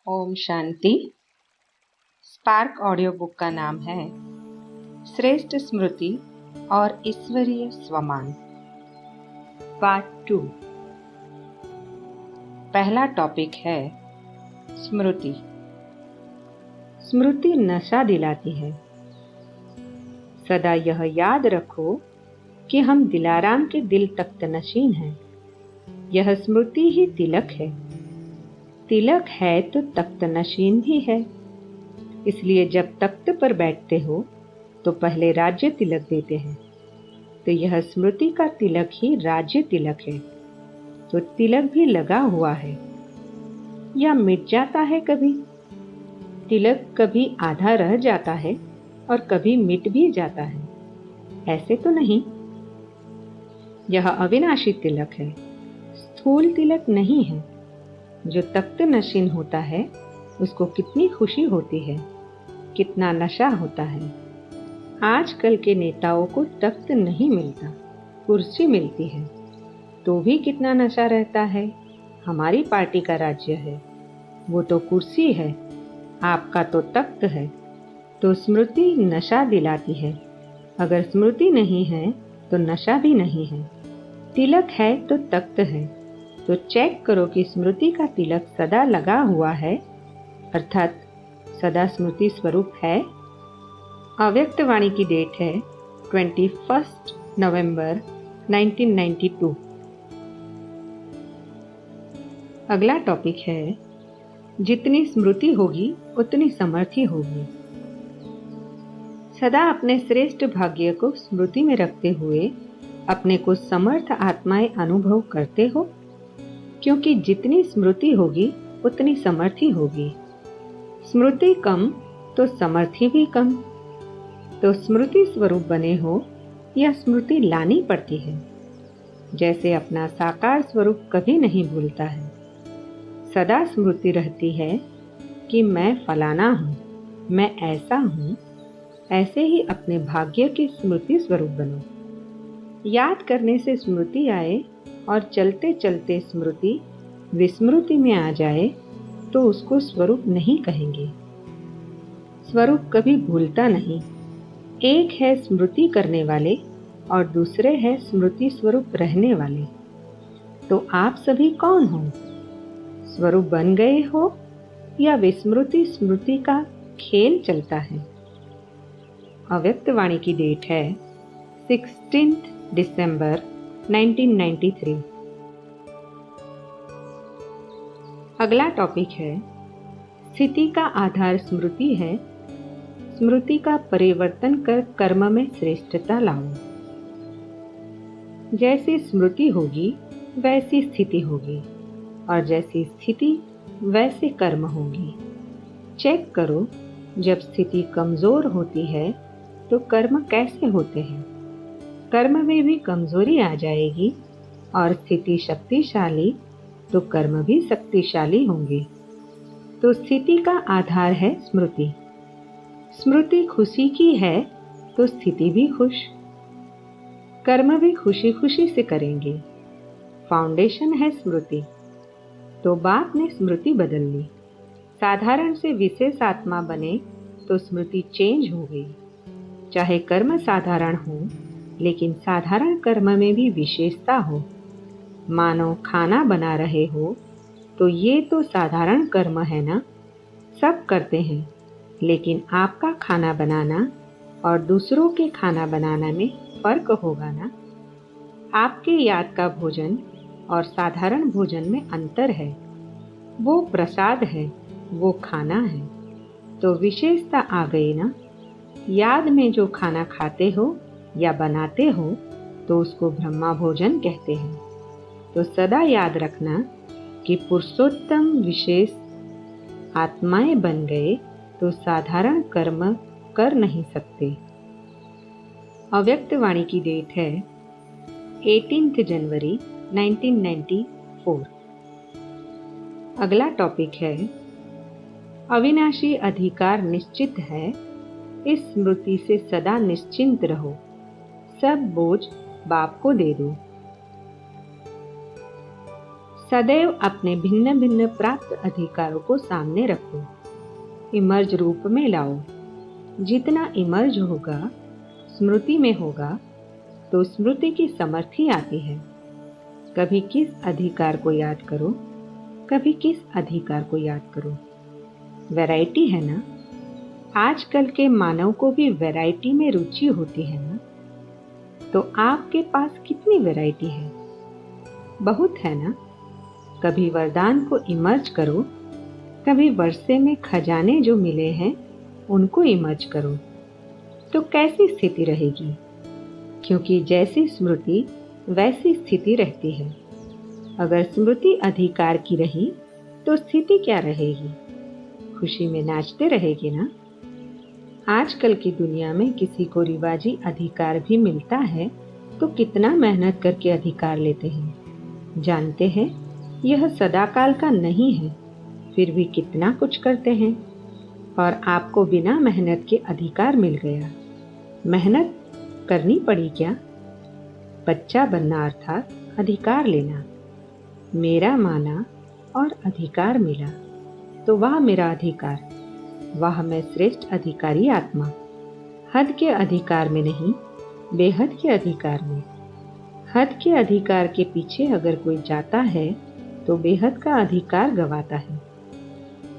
Om Shanti. Spark audio book का नाम है श्रेष्ठ स्मृति और ईश्वरीय स्वमान, पार्ट 2। पहला टॉपिक है स्मृति। स्मृति नशा दिलाती है। सदा यह याद रखो कि हम दिलाराम के दिल तख्त नशीन हैं। यह स्मृति ही तिलक है। तिलक है तो तख्त नशीन भी है। इसलिए जब तख्त पर बैठते हो तो पहले राज्य तिलक देते हैं। तो यह स्मृति का तिलक ही राज्य तिलक है। तो तिलक भी लगा हुआ है या मिट जाता है। कभी तिलक कभी आधा रह जाता है और कभी मिट भी जाता है। ऐसे तो नहीं। यह अविनाशी तिलक है, स्थूल तिलक नहीं है। जो तख्त नशीन होता है उसको कितनी खुशी होती है, कितना नशा होता है। आजकल के नेताओं को तख्त नहीं मिलता, कुर्सी मिलती है, तो भी कितना नशा रहता है। हमारी पार्टी का राज्य है, वो तो कुर्सी है, आपका तो तख्त है। तो स्मृति नशा दिलाती है। अगर स्मृति नहीं है तो नशा भी नहीं है। तिलक है तो तख्त है। तो चेक करो कि स्मृति का तिलक सदा लगा हुआ है, अर्थात सदा स्मृति स्वरूप है। अव्यक्त वाणी की डेट है 21 नवंबर 1992। अगला टॉपिक है जितनी स्मृति होगी उतनी समर्थी होगी। सदा अपने श्रेष्ठ भाग्य को स्मृति में रखते हुए अपने को समर्थ आत्माएं अनुभव करते हो, क्योंकि जितनी स्मृति होगी उतनी समर्थी होगी। स्मृति कम तो समर्थी भी कम। तो स्मृति स्वरूप बने हो या स्मृति लानी पड़ती है। जैसे अपना साकार स्वरूप कभी नहीं भूलता है, सदा स्मृति रहती है कि मैं फलाना हूँ, मैं ऐसा हूँ। ऐसे ही अपने भाग्य की स्मृति स्वरूप बनो। याद करने से स्मृति आए और चलते चलते स्मृति विस्मृति में आ जाए तो उसको स्वरूप नहीं कहेंगे। स्वरूप कभी भूलता नहीं। एक है स्मृति करने वाले और दूसरे है स्मृति स्वरूप रहने वाले। तो आप सभी कौन हो? स्वरूप बन गए हो या विस्मृति स्मृति का खेल चलता है? अव्यक्त वाणी की डेट है 16 दिसंबर 1993। अगला टॉपिक है स्थिति का आधार स्मृति है। स्मृति का परिवर्तन कर कर्म में श्रेष्ठता लाओ। जैसी स्मृति होगी वैसी स्थिति होगी और जैसी स्थिति वैसे कर्म होंगी। चेक करो, जब स्थिति कमजोर होती है तो कर्म कैसे होते हैं। कर्म में भी कमजोरी आ जाएगी और स्थिति शक्तिशाली तो कर्म भी शक्तिशाली होंगे। तो स्थिति का आधार है स्मृति। स्मृति खुशी की है तो स्थिति भी खुश, कर्म भी खुशी खुशी से करेंगे। फाउंडेशन है स्मृति। तो बाप ने स्मृति बदल ली। साधारण से विशेष आत्मा बने तो स्मृति चेंज हो गई। चाहे कर्म साधारण हो, लेकिन साधारण कर्म में भी विशेषता हो। मानो खाना बना रहे हो तो ये तो साधारण कर्म है ना, सब करते हैं। लेकिन आपका खाना बनाना और दूसरों के खाना बनाना में फर्क होगा ना। आपके याद का भोजन और साधारण भोजन में अंतर है। वो प्रसाद है, वो खाना है। तो विशेषता आ गई ना। याद में जो खाना खाते हो या बनाते हो तो उसको ब्रह्मा भोजन कहते हैं। तो सदा याद रखना कि पुरुषोत्तम विशेष आत्माएं बन गए तो साधारण कर्म कर नहीं सकते। अव्यक्त वाणी की डेट है 18 जनवरी 1994। अगला टॉपिक है अविनाशी अधिकार निश्चित है। इस स्मृति से सदा निश्चिंत रहो। सब बोझ बाप को दे दो। सदैव अपने भिन्न भिन्न प्राप्त अधिकारों को सामने रखो, इमर्ज रूप में लाओ। जितना इमर्ज होगा, स्मृति में होगा, तो स्मृति की समर्थी आती है। कभी किस अधिकार को याद करो, कभी किस अधिकार को याद करो। वैरायटी है ना। आजकल के मानव को भी वैरायटी में रुचि होती है ना। तो आपके पास कितनी वैरायटी है? बहुत है ना। कभी वरदान को इमर्ज करो, कभी वर्षे में खजाने जो मिले हैं उनको इमर्ज करो। तो कैसी स्थिति रहेगी? क्योंकि जैसी स्मृति वैसी स्थिति रहती है। अगर स्मृति अधिकार की रही तो स्थिति क्या रहेगी? खुशी में नाचते रहेगी ना। आजकल की दुनिया में किसी को रिवाजी अधिकार भी मिलता है तो कितना मेहनत करके अधिकार लेते हैं। जानते हैं यह सदाकाल का नहीं है, फिर भी कितना कुछ करते हैं। और आपको बिना मेहनत के अधिकार मिल गया। मेहनत करनी पड़ी क्या? बच्चा बनना अर्थात अधिकार लेना। मेरा माना और अधिकार मिला, तो वह मेरा अधिकार, वह मैं श्रेष्ठ अधिकारी आत्मा। हद के अधिकार में नहीं, बेहद के अधिकार में। हद के अधिकार के पीछे अगर कोई जाता है तो बेहद का अधिकार गवाता है।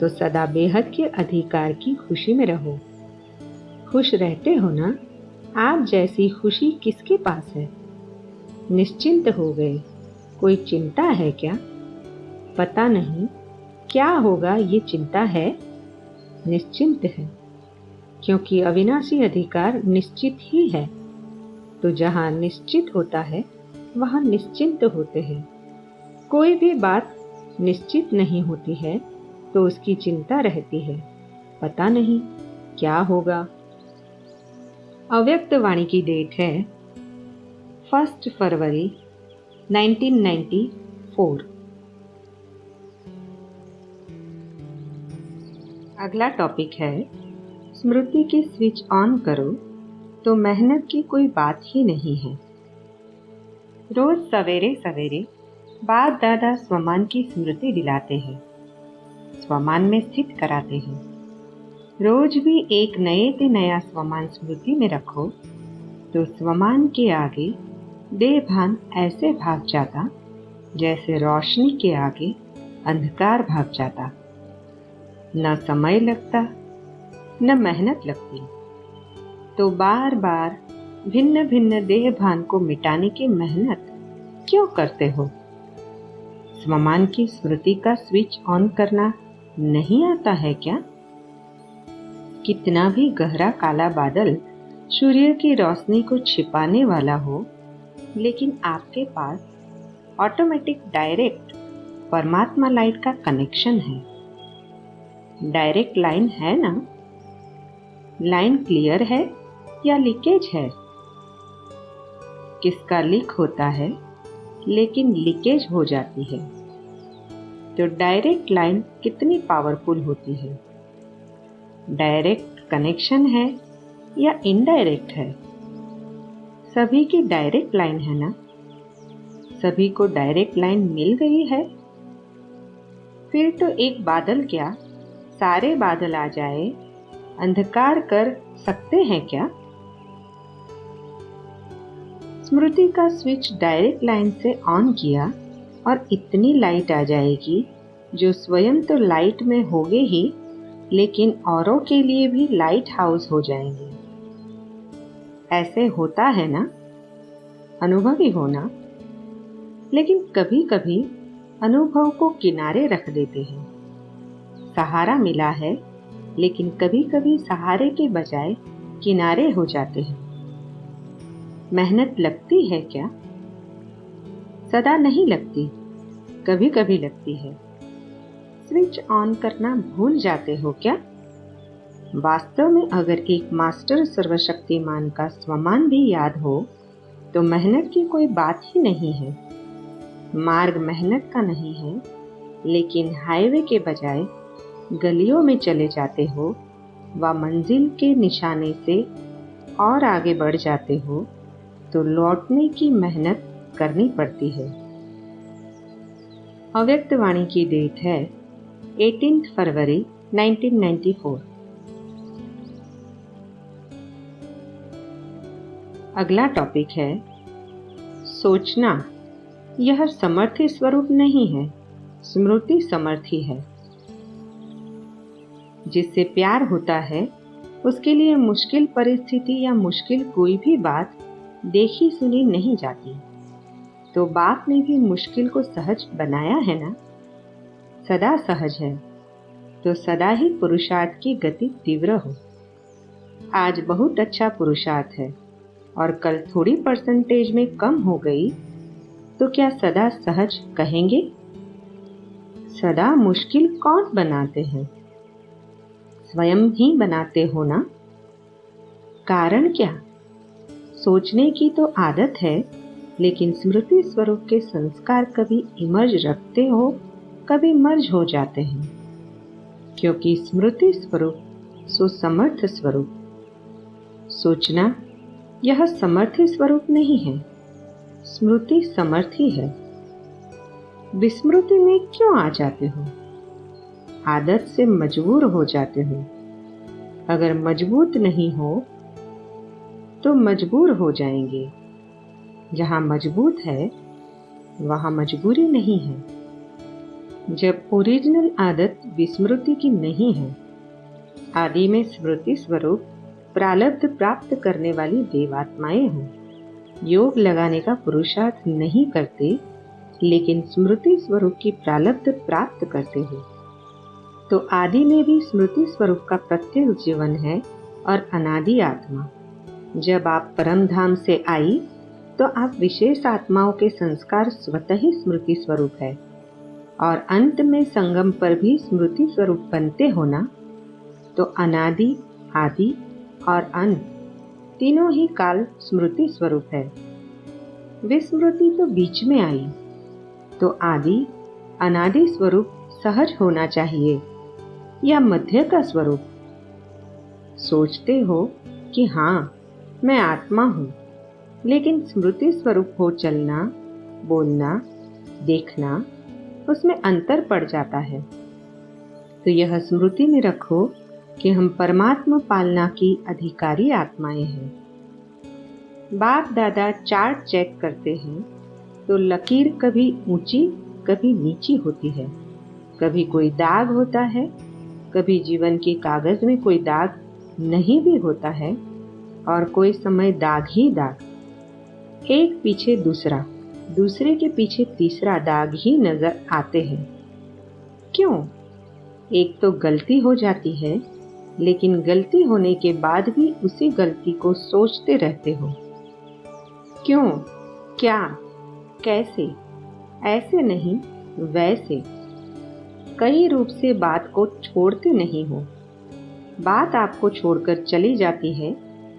तो सदा बेहद के अधिकार की खुशी में रहो। खुश रहते हो ना। आप जैसी खुशी किसके पास है? निश्चिंत हो गए। कोई चिंता है क्या? पता नहीं क्या होगा, ये चिंता है। निश्चिंत है, क्योंकि अविनाशी अधिकार निश्चित ही है। तो जहाँ निश्चित होता है वहाँ निश्चिंत होते हैं। कोई भी बात निश्चित नहीं होती है तो उसकी चिंता रहती है। पता नहीं क्या होगा। अव्यक्त वाणी की डेट है 1 फरवरी 1994। अगला टॉपिक है, स्मृति की स्विच ऑन करो तो मेहनत की कोई बात ही नहीं है। रोज सवेरे सवेरे बाप दादा स्वमान की स्मृति दिलाते हैं, स्वमान में स्थित कराते हैं। रोज भी एक नए से नया स्वमान स्मृति में रखो तो स्वमान के आगे बेभान ऐसे भाग जाता जैसे रोशनी के आगे अंधकार भाग जाता। न समय लगता, न मेहनत लगती। तो बार बार भिन्न भिन्न देह भान को मिटाने की मेहनत क्यों करते हो? स्वमान की स्मृति का स्विच ऑन करना नहीं आता है क्या? कितना भी गहरा काला बादल सूर्य की रोशनी को छिपाने वाला हो, लेकिन आपके पास ऑटोमेटिक डायरेक्ट परमात्मा लाइट का कनेक्शन है। डायरेक्ट लाइन है ना। लाइन क्लियर है या लीकेज है? किसका लीक होता है लेकिन लीकेज हो जाती है। तो डायरेक्ट लाइन कितनी पावरफुल होती है। डायरेक्ट कनेक्शन है या इनडायरेक्ट है? सभी की डायरेक्ट लाइन है ना। सभी को डायरेक्ट लाइन मिल गई है। फिर तो एक बादल क्या, सारे बादल आ जाए, अंधकार कर सकते हैं क्या? स्मृति का स्विच डायरेक्ट लाइन से ऑन किया और इतनी लाइट आ जाएगी जो स्वयं तो लाइट में होगे ही, लेकिन औरों के लिए भी लाइट हाउस हो जाएंगे। ऐसे होता है ना, अनुभवी होना। लेकिन कभी कभी अनुभव को किनारे रख देते हैं। सहारा मिला है, लेकिन कभी कभी सहारे के बजाय किनारे हो जाते हैं। मेहनत लगती है क्या? सदा नहीं लगती, कभी कभी लगती है। स्विच ऑन करना भूल जाते हो क्या? वास्तव में अगर एक मास्टर सर्वशक्तिमान का स्वमान भी याद हो तो मेहनत की कोई बात ही नहीं है। मार्ग मेहनत का नहीं है, लेकिन हाईवे के बजाय गलियों में चले जाते हो व मंजिल के निशाने से और आगे बढ़ जाते हो तो लौटने की मेहनत करनी पड़ती है। अव्यक्त वाणी की डेट है 18 फरवरी 1994। अगला टॉपिक है सोचना। यह समर्थी स्वरूप नहीं है, स्मृति समर्थी है। जिससे प्यार होता है उसके लिए मुश्किल परिस्थिति या मुश्किल कोई भी बात देखी सुनी नहीं जाती। तो बाप ने भी मुश्किल को सहज बनाया है ना। सदा सहज है तो सदा ही पुरुषार्थ की गति तीव्र हो। आज बहुत अच्छा पुरुषार्थ है और कल थोड़ी परसेंटेज में कम हो गई तो क्या सदा सहज कहेंगे? सदा मुश्किल कौन बनाते हैं? स्वयं ही बनाते हो ना। कारण क्या? सोचने की तो आदत है, लेकिन स्मृति स्वरूप के संस्कार कभी इमर्ज रखते हो, कभी मर्ज हो जाते हैं। क्योंकि स्मृति स्वरूप सो समर्थ स्वरूप। सोचना यह समर्थी स्वरूप नहीं है, स्मृति समर्थी है। विस्मृति में क्यों आ जाते हो? आदत से मजबूर हो जाते हो। अगर मजबूत नहीं हो तो मजबूर हो जाएंगे। जहां मजबूत है वहां मजबूरी नहीं है। जब ओरिजिनल आदत विस्मृति की नहीं है, आदि में स्मृति स्वरूप प्रारब्ध प्राप्त करने वाली देवात्माएं हो, योग लगाने का पुरुषार्थ नहीं करते, लेकिन स्मृति स्वरूप की प्रारब्ध प्राप्त करते हो, तो आदि में भी स्मृति स्वरूप का प्रत्येक जीवन है और अनादि आत्मा। जब आप परम धाम से आई तो आप विशेष आत्माओं के संस्कार स्वतः ही स्मृति स्वरूप है और अंत में संगम पर भी स्मृति स्वरूप बनते हो ना। तो अनादि, आदि और अंत तीनों ही काल स्मृति स्वरूप है। विस्मृति तो बीच में आई, तो आदि अनादि स्वरूप सहज होना चाहिए या मध्य का स्वरूप। सोचते हो कि हाँ मैं आत्मा हूं, लेकिन स्मृति स्वरूप हो चलना, बोलना, देखना, उसमें अंतर पड़ जाता है। तो यह स्मृति में रखो कि हम परमात्मा पालना की अधिकारी आत्माएं हैं। बाप दादा चार्ट चेक करते हैं तो लकीर कभी ऊंची कभी नीची होती है, कभी कोई दाग होता है, कभी जीवन के कागज में कोई दाग नहीं भी होता है और कोई समय दाग ही दाग, एक पीछे दूसरा, दूसरे के पीछे तीसरा दाग ही नजर आते हैं। क्यों? एक तो गलती हो जाती है, लेकिन गलती होने के बाद भी उसी गलती को सोचते रहते हो। क्यों? क्या? कैसे? ऐसे नहीं वैसे। कई रूप से बात को छोड़ते नहीं हो। बात आपको छोड़कर चली जाती है,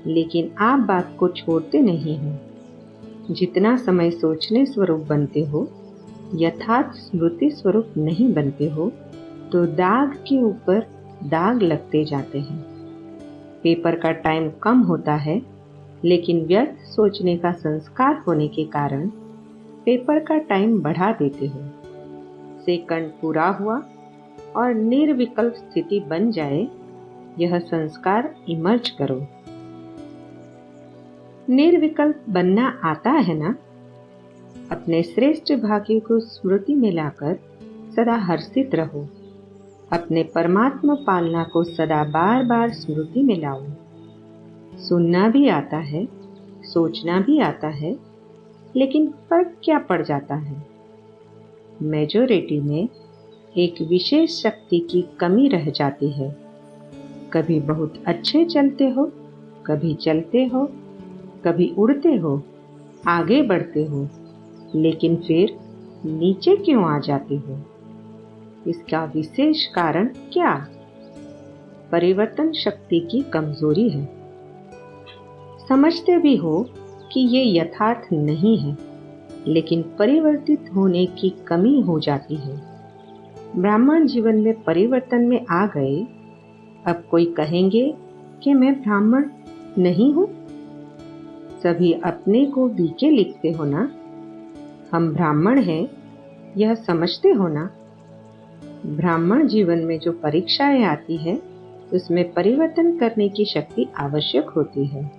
लेकिन आप बात को छोड़ते नहीं हो। जितना समय सोचने स्वरूप बनते हो, यथार्थ स्मृति स्वरूप नहीं बनते हो, तो दाग के ऊपर दाग लगते जाते हैं। पेपर का टाइम कम होता है, लेकिन व्यर्थ सोचने का संस्कार होने के कारण पेपर का टाइम बढ़ा देते हो। सेकंड पूरा हुआ और निर्विकल्प स्थिति बन जाए, यह संस्कार इमर्ज करो। निर्विकल्प बनना आता है ना। अपने श्रेष्ठ भाग्य को स्मृति में लाकर सदा हर्षित रहो। अपने परमात्मा पालना को सदा बार बार स्मृति में लाओ। सुनना भी आता है, सोचना भी आता है, लेकिन फर्क क्या पड़ जाता है? मेजॉरिटी में एक विशेष शक्ति की कमी रह जाती है। कभी बहुत अच्छे चलते हो, कभी चलते हो, कभी उड़ते हो, आगे बढ़ते हो, लेकिन फिर नीचे क्यों आ जाते हो? इसका विशेष कारण क्या? परिवर्तन शक्ति की कमजोरी है। समझते भी हो कि ये यथार्थ नहीं है, लेकिन परिवर्तित होने की कमी हो जाती है। ब्राह्मण जीवन में परिवर्तन में आ गए, अब कोई कहेंगे कि मैं ब्राह्मण नहीं हूं। सभी अपने को बीके लिखते हो ना। हम ब्राह्मण हैं, यह समझते हो ना, ब्राह्मण जीवन में जो परीक्षाएं आती है उसमें परिवर्तन करने की शक्ति आवश्यक होती है।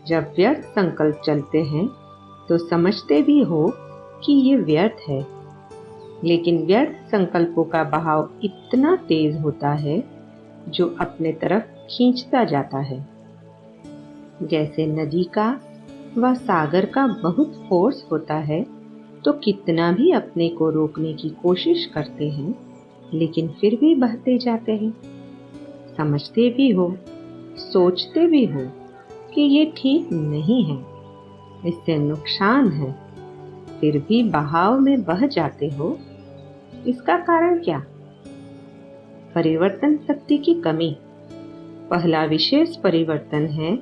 जब व्यर्थ संकल्प चलते हैं तो समझते भी हो कि ये व्यर्थ है, लेकिन व्यर्थ संकल्पों का बहाव इतना तेज होता है जो अपने तरफ खींचता जाता है। जैसे नदी का व सागर का बहुत फोर्स होता है तो कितना भी अपने को रोकने की कोशिश करते हैं, लेकिन फिर भी बहते जाते हैं। समझते भी हो, सोचते भी हो कि ये ठीक नहीं है, इससे नुकसान है, फिर भी बहाव में बह जाते हो। इसका कारण क्या? परिवर्तन शक्ति की कमी। पहला विशेष परिवर्तन है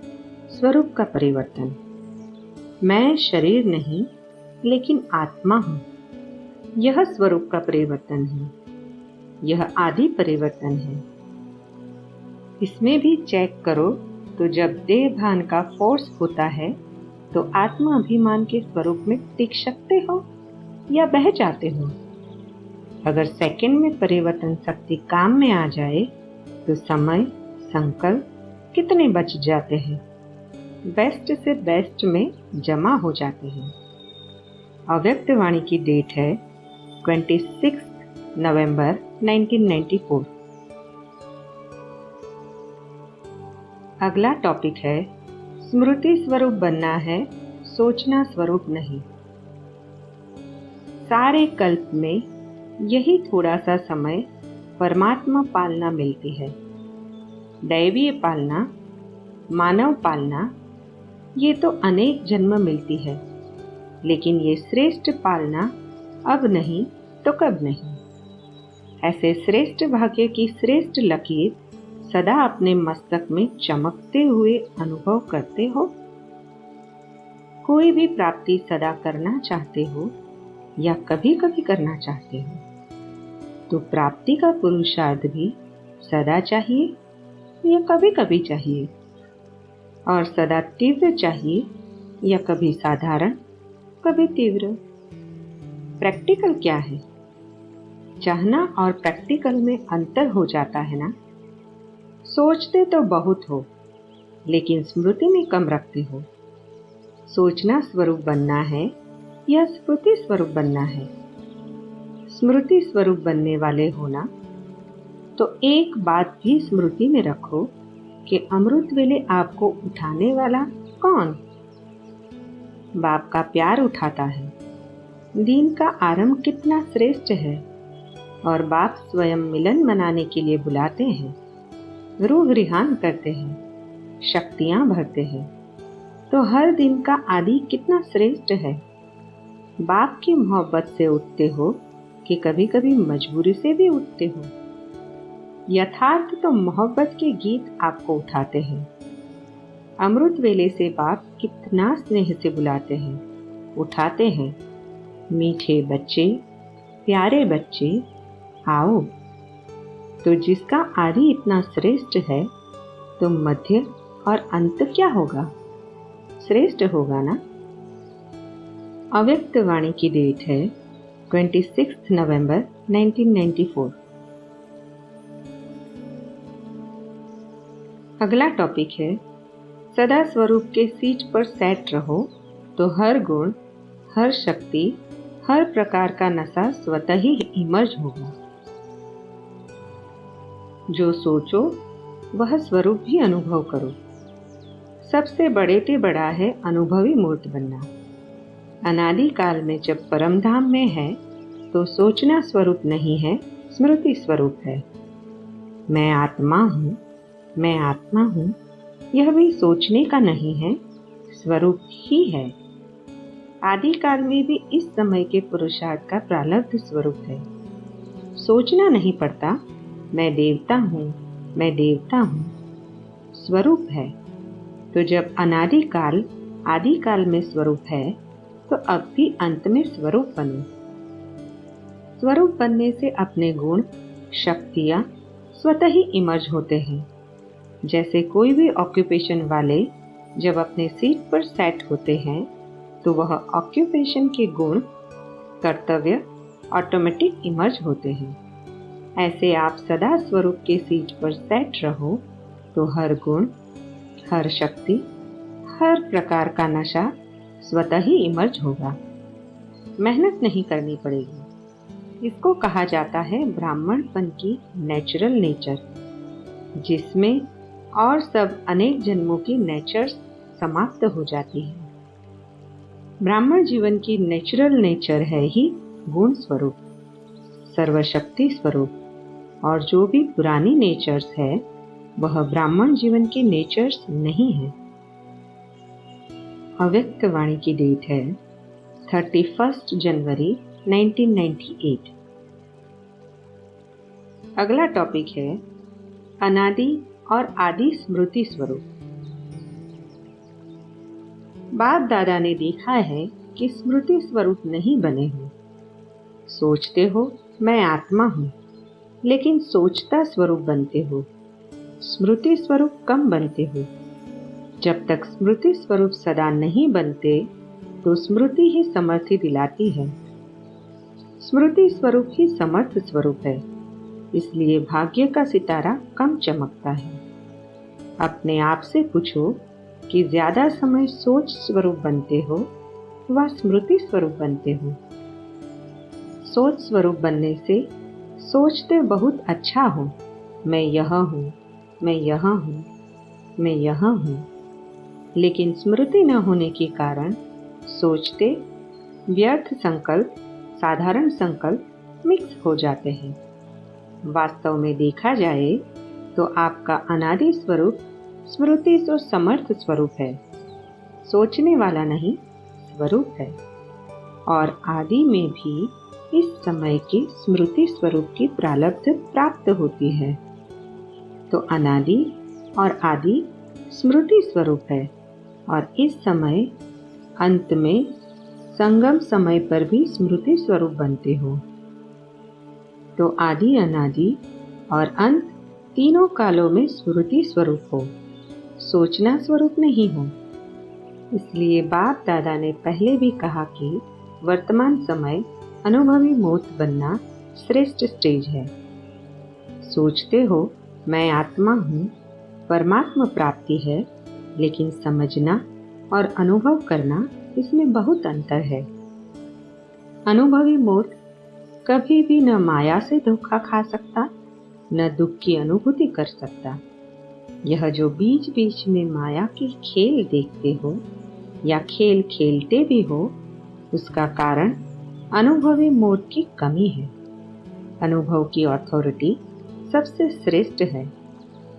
स्वरूप का परिवर्तन। मैं शरीर नहीं लेकिन आत्मा हूँ, यह स्वरूप का परिवर्तन है। यह आदि परिवर्तन है। इसमें भी चेक करो तो जब देह भान का फोर्स होता है तो आत्मा अभिमान के स्वरूप में टिक सकते हो या बह जाते हो। अगर सेकंड में परिवर्तन शक्ति काम में आ जाए तो समय, संकल्प कितने बच जाते हैं, बेस्ट से बेस्ट में जमा हो जाते हैं। अव्यक्त वाणी की डेट है 26 नवंबर 1994। अगला टॉपिक है स्मृति स्वरूप बनना है, सोचना स्वरूप नहीं। सारे कल्प में यही थोड़ा सा समय परमात्मा पालना मिलती है। दैवीय पालना, मानव पालना, ये तो अनेक जन्म मिलती है, लेकिन ये श्रेष्ठ पालना अब नहीं तो कब नहीं। ऐसे श्रेष्ठ भाग्य की श्रेष्ठ लकीर सदा अपने मस्तक में चमकते हुए अनुभव करते हो। कोई भी प्राप्ति सदा करना चाहते हो या कभी कभी करना चाहते हो, तो प्राप्ति का पुरुषार्थ भी सदा चाहिए या कभी कभी चाहिए, और सदा तीव्र चाहिए या कभी साधारण कभी तीव्र। प्रैक्टिकल क्या है? चाहना और प्रैक्टिकल में अंतर हो जाता है ना। सोचते तो बहुत हो लेकिन स्मृति में कम रखते हो। सोचना स्वरूप बनना है या स्मृति स्वरूप बनना है? स्मृति स्वरूप बनने वाले होना तो एक बात भी स्मृति में रखो कि अमृत वेले आपको उठाने वाला कौन? बाप का प्यार उठाता है। दिन का आरंभ कितना श्रेष्ठ है, और बाप स्वयं मिलन मनाने के लिए बुलाते हैं, रूह रिहान करते हैं, शक्तियां भरते हैं। तो हर दिन का आदि कितना श्रेष्ठ है। बाप की मोहब्बत से उठते हो कि कभी कभी मजबूरी से भी उठते हो। यथार्थ तो मोहब्बत के गीत आपको उठाते हैं। अमृत वेले से बाप कितना स्नेह से बुलाते हैं, उठाते हैं। मीठे बच्चे, प्यारे बच्चे, आओ। तो जिसका आदि इतना श्रेष्ठ है तो मध्य और अंत क्या होगा? श्रेष्ठ होगा ना। अव्यक्त वाणी की डेट है 26 नवंबर 1994। अगला टॉपिक है सदा स्वरूप के सीट पर सेट रहो तो हर गुण, हर शक्ति, हर प्रकार का नशा स्वतः ही इमर्ज होगा। जो सोचो वह स्वरूप भी अनुभव करो। सबसे बड़े ते बड़ा है अनुभवी मूर्त बनना। अनादि काल में जब परमधाम में है तो सोचना स्वरूप नहीं है, स्मृति स्वरूप है। मैं आत्मा हूँ, मैं आत्मा हूँ, यह भी सोचने का नहीं है, स्वरूप ही है। आदि काल में भी इस समय के पुरुषार्थ का प्रारब्ध स्वरूप है। सोचना नहीं पड़ता, मैं देवता हूँ, मैं देवता हूँ, स्वरूप है। तो जब अनादि काल आदि काल में स्वरूप है तो अब भी अंत में स्वरूप बनो। स्वरूप बनने से अपने गुण, शक्तियाँ स्वतः ही इमर्ज होते हैं। जैसे कोई भी ऑक्यूपेशन वाले जब अपने सीट पर सेट होते हैं तो वह ऑक्यूपेशन के गुण, कर्तव्य ऑटोमेटिक इमर्ज होते हैं। ऐसे आप सदा स्वरूप के सीट पर सेट रहो तो हर गुण, हर शक्ति, हर प्रकार का नशा स्वतः ही इमर्ज होगा। मेहनत नहीं करनी पड़ेगी। इसको कहा जाता है ब्राह्मणपन की नेचुरल नेचर, जिसमें और सब अनेक जन्मों की नेचर समाप्त हो जाती है। ब्राह्मण जीवन की नेचुरल नेचर है ही गुण स्वरूप, सर्वशक्ति स्वरूप, और जो भी पुरानी नेचर्स है वह ब्राह्मण जीवन की नेचर्स नहीं है। अव्यक्त वाणी की डेट है 31 जनवरी 1998। अगला टॉपिक है अनादि और आदि स्मृति स्वरूप। बाप दादा ने देखा है कि स्मृति स्वरूप नहीं बने हो। सोचते हो मैं आत्मा हूं, लेकिन सोचता स्वरूप बनते हो, स्मृति स्वरूप कम बनते हो। जब तक स्मृति स्वरूप सदा नहीं बनते तो स्मृति ही समर्थी दिलाती है। स्मृति स्वरूप ही समर्थ स्वरूप है, इसलिए भाग्य का सितारा कम चमकता है। अपने आप से पूछो कि ज्यादा समय सोच स्वरूप बनते हो व स्मृति स्वरूप बनते हो। सोच स्वरूप बनने से सोचते बहुत अच्छा हो, मैं यहाँ हूँ, मैं यहाँ हूँ, मैं यहाँ हूँ, लेकिन स्मृति न होने के कारण सोचते व्यर्थ संकल्प, साधारण संकल्प मिक्स हो जाते हैं। वास्तव में देखा जाए तो आपका अनादि स्वरूप स्मृति और समर्थ स्वरूप है, सोचने वाला नहीं स्वरूप है। और आदि में भी इस समय की स्मृति स्वरूप की प्रारब्ध प्राप्त होती है। तो अनादि और आदि स्मृति स्वरूप है, और इस समय अंत में संगम समय पर भी स्मृति स्वरूप बनते हो। तो आदि, अनादि और अंत तीनों कालों में स्मृति स्वरूप हो, सोचना स्वरूप नहीं हो। इसलिए बाप दादा ने पहले भी कहा कि वर्तमान समय अनुभवी मूर्त बनना श्रेष्ठ स्टेज है। सोचते हो मैं आत्मा हूँ, परमात्मा प्राप्ति है, लेकिन समझना और अनुभव करना इसमें बहुत अंतर है। अनुभवी मूर्त कभी भी न माया से धोखा खा सकता, न दुख की अनुभूति कर सकता। यह जो बीच बीच में माया के खेल देखते हो या खेल खेलते भी हो, उसका कारण अनुभवी मूर्त की कमी है। अनुभव की अथॉरिटी सबसे श्रेष्ठ है।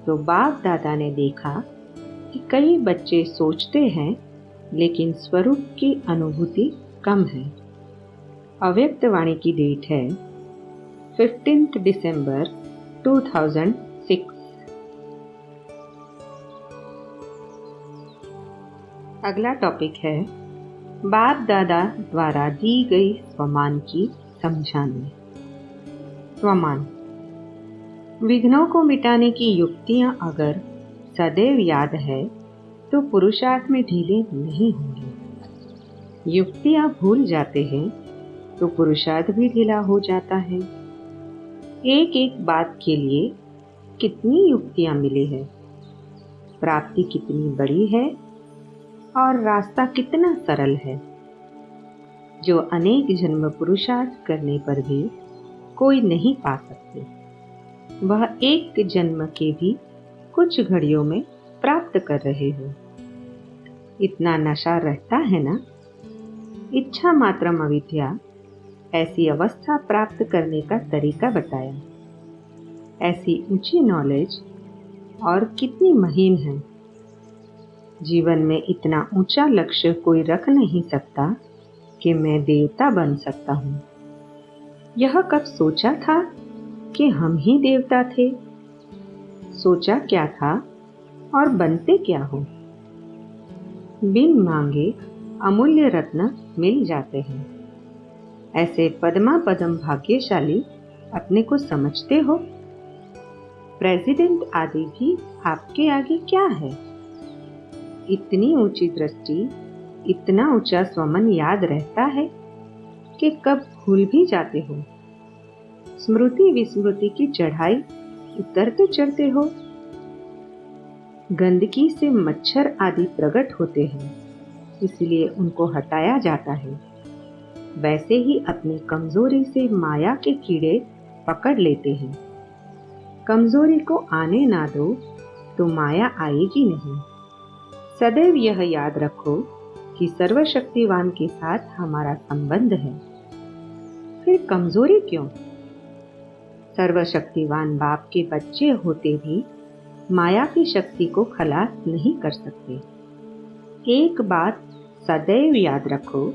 तो बाप दादा ने देखा कि कई बच्चे सोचते हैं लेकिन स्वरूप की अनुभूति कम है। अव्यक्त वाणी की डेट है 15 दिसंबर 2006। अगला टॉपिक है बाप दादा द्वारा दी गई स्वमान की समझाने। स्वमान विघ्नों को मिटाने की युक्तियां अगर सदैव याद है तो पुरुषार्थ में ढीले नहीं होंगे। युक्तियां भूल जाते हैं तो पुरुषार्थ भी ढीला हो जाता है। एक एक बात के लिए कितनी युक्तियां मिली है, प्राप्ति कितनी बड़ी है और रास्ता कितना सरल है, जो अनेक जन्म पुरुषार्थ करने पर भी कोई नहीं पा सकते। वह एक जन्म के भी कुछ घड़ियों में प्राप्त कर रहे हो। इतना नशा रहता है ना। इच्छा मात्रम अविद्या ऐसी अवस्था प्राप्त करने का तरीका बताया। ऐसी ऊंची नॉलेज और कितनी महीन है। जीवन में इतना ऊंचा लक्ष्य कोई रख नहीं सकता कि मैं देवता बन सकता हूँ। यह कब सोचा था कि हम ही देवता थे? सोचा क्या था और बनते क्या हो? बिन मांगे अमूल्य रत्न मिल जाते हैं। ऐसे पद्मा पदम भाग्यशाली अपने को समझते हो? प्रेसिडेंट आदि भी आपके आगे क्या है? इतनी ऊंची दृष्टि, इतना ऊंचा स्वमन याद रहता है? कि कब भूल भी जाते हो। स्मृति विस्मृति की चढ़ाई उतरते चढ़ते हो। गंदगी से मच्छर आदि प्रकट होते हैं, इसलिए उनको हटाया जाता है। वैसे ही अपनी कमजोरी से माया के कीड़े पकड़ लेते हैं। कमजोरी को आने ना दो तो माया आएगी नहीं। सदैव यह याद रखो कि सर्वशक्तिवान के साथ हमारा संबंध है। फिर कमजोरी क्यों? सर्वशक्तिवान बाप के बच्चे होते भी माया की शक्ति को खलास नहीं कर सकते। एक बात सदैव याद रखो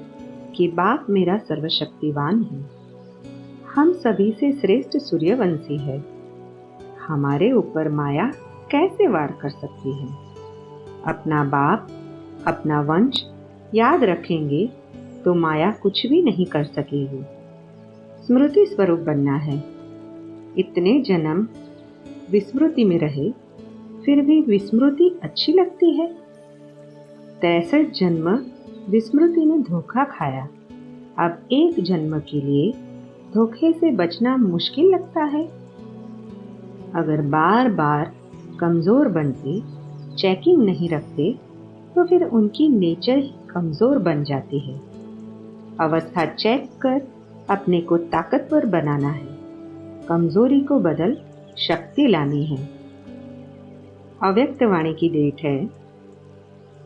कि बाप मेरा सर्वशक्तिवान है। हम सभी से श्रेष्ठ सूर्यवंशी है। हमारे ऊपर माया कैसे वार कर सकती है? अपना बाप, अपना वंश याद रखेंगे तो माया कुछ भी नहीं कर सकेगी। स्मृति स्वरूप बनना है। इतने जन्म विस्मृति में रहे, फिर भी विस्मृति अच्छी लगती है। 63 जन्म विस्मृति में धोखा खाया, अब एक जन्म के लिए धोखे से बचना मुश्किल लगता है। अगर बार बार कमजोर बनते, चेकिंग नहीं रखते, तो फिर उनकी नेचर ही कमजोर बन जाती है। अवस्था चेक कर अपने को ताकतवर बनाना है। कमजोरी को बदल शक्ति लानी है। अव्यक्त वाणी की डेट है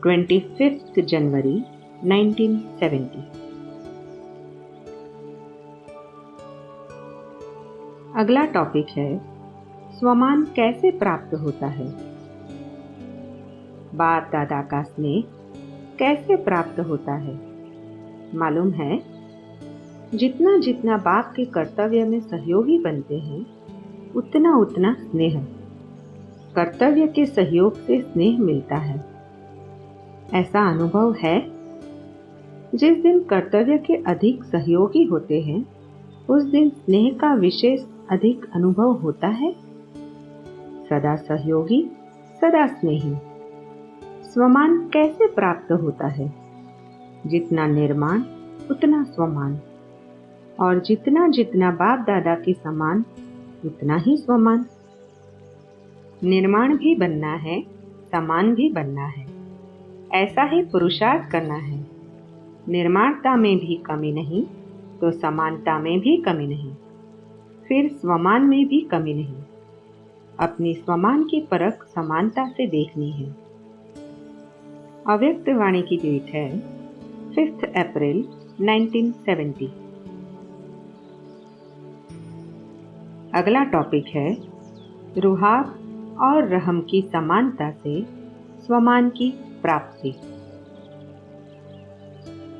25 जनवरी 1970। अगला टॉपिक है स्वमान कैसे प्राप्त होता है। बाप दादा का स्नेह कैसे प्राप्त होता है? मालूम है, जितना जितना बाप के कर्तव्य में सहयोगी बनते हैं, उतना उतना स्नेह, कर्तव्य के सहयोग से स्नेह मिलता है। ऐसा अनुभव है। जिस दिन कर्तव्य के अधिक सहयोगी होते हैं, उस दिन स्नेह का विशेष अधिक अनुभव होता है। सदा सहयोगी, सदा स्नेही। स्वमान कैसे प्राप्त होता है? जितना निर्माण उतना स्वमान, और जितना जितना बाप दादा के समान उतना ही स्वमान। निर्माण भी बनना है, समान भी बनना है। ऐसा ही पुरुषार्थ करना है। निर्माणता में भी कमी नहीं तो समानता में भी कमी नहीं, फिर स्वमान में भी कमी नहीं। अपनी स्वमान की परख समानता से देखनी है। अव्यक्त वाणी की डेट है 5 अप्रैल 1970। अगला टॉपिक है रूहाब और रहम की समानता से स्वमान की प्राप्ति।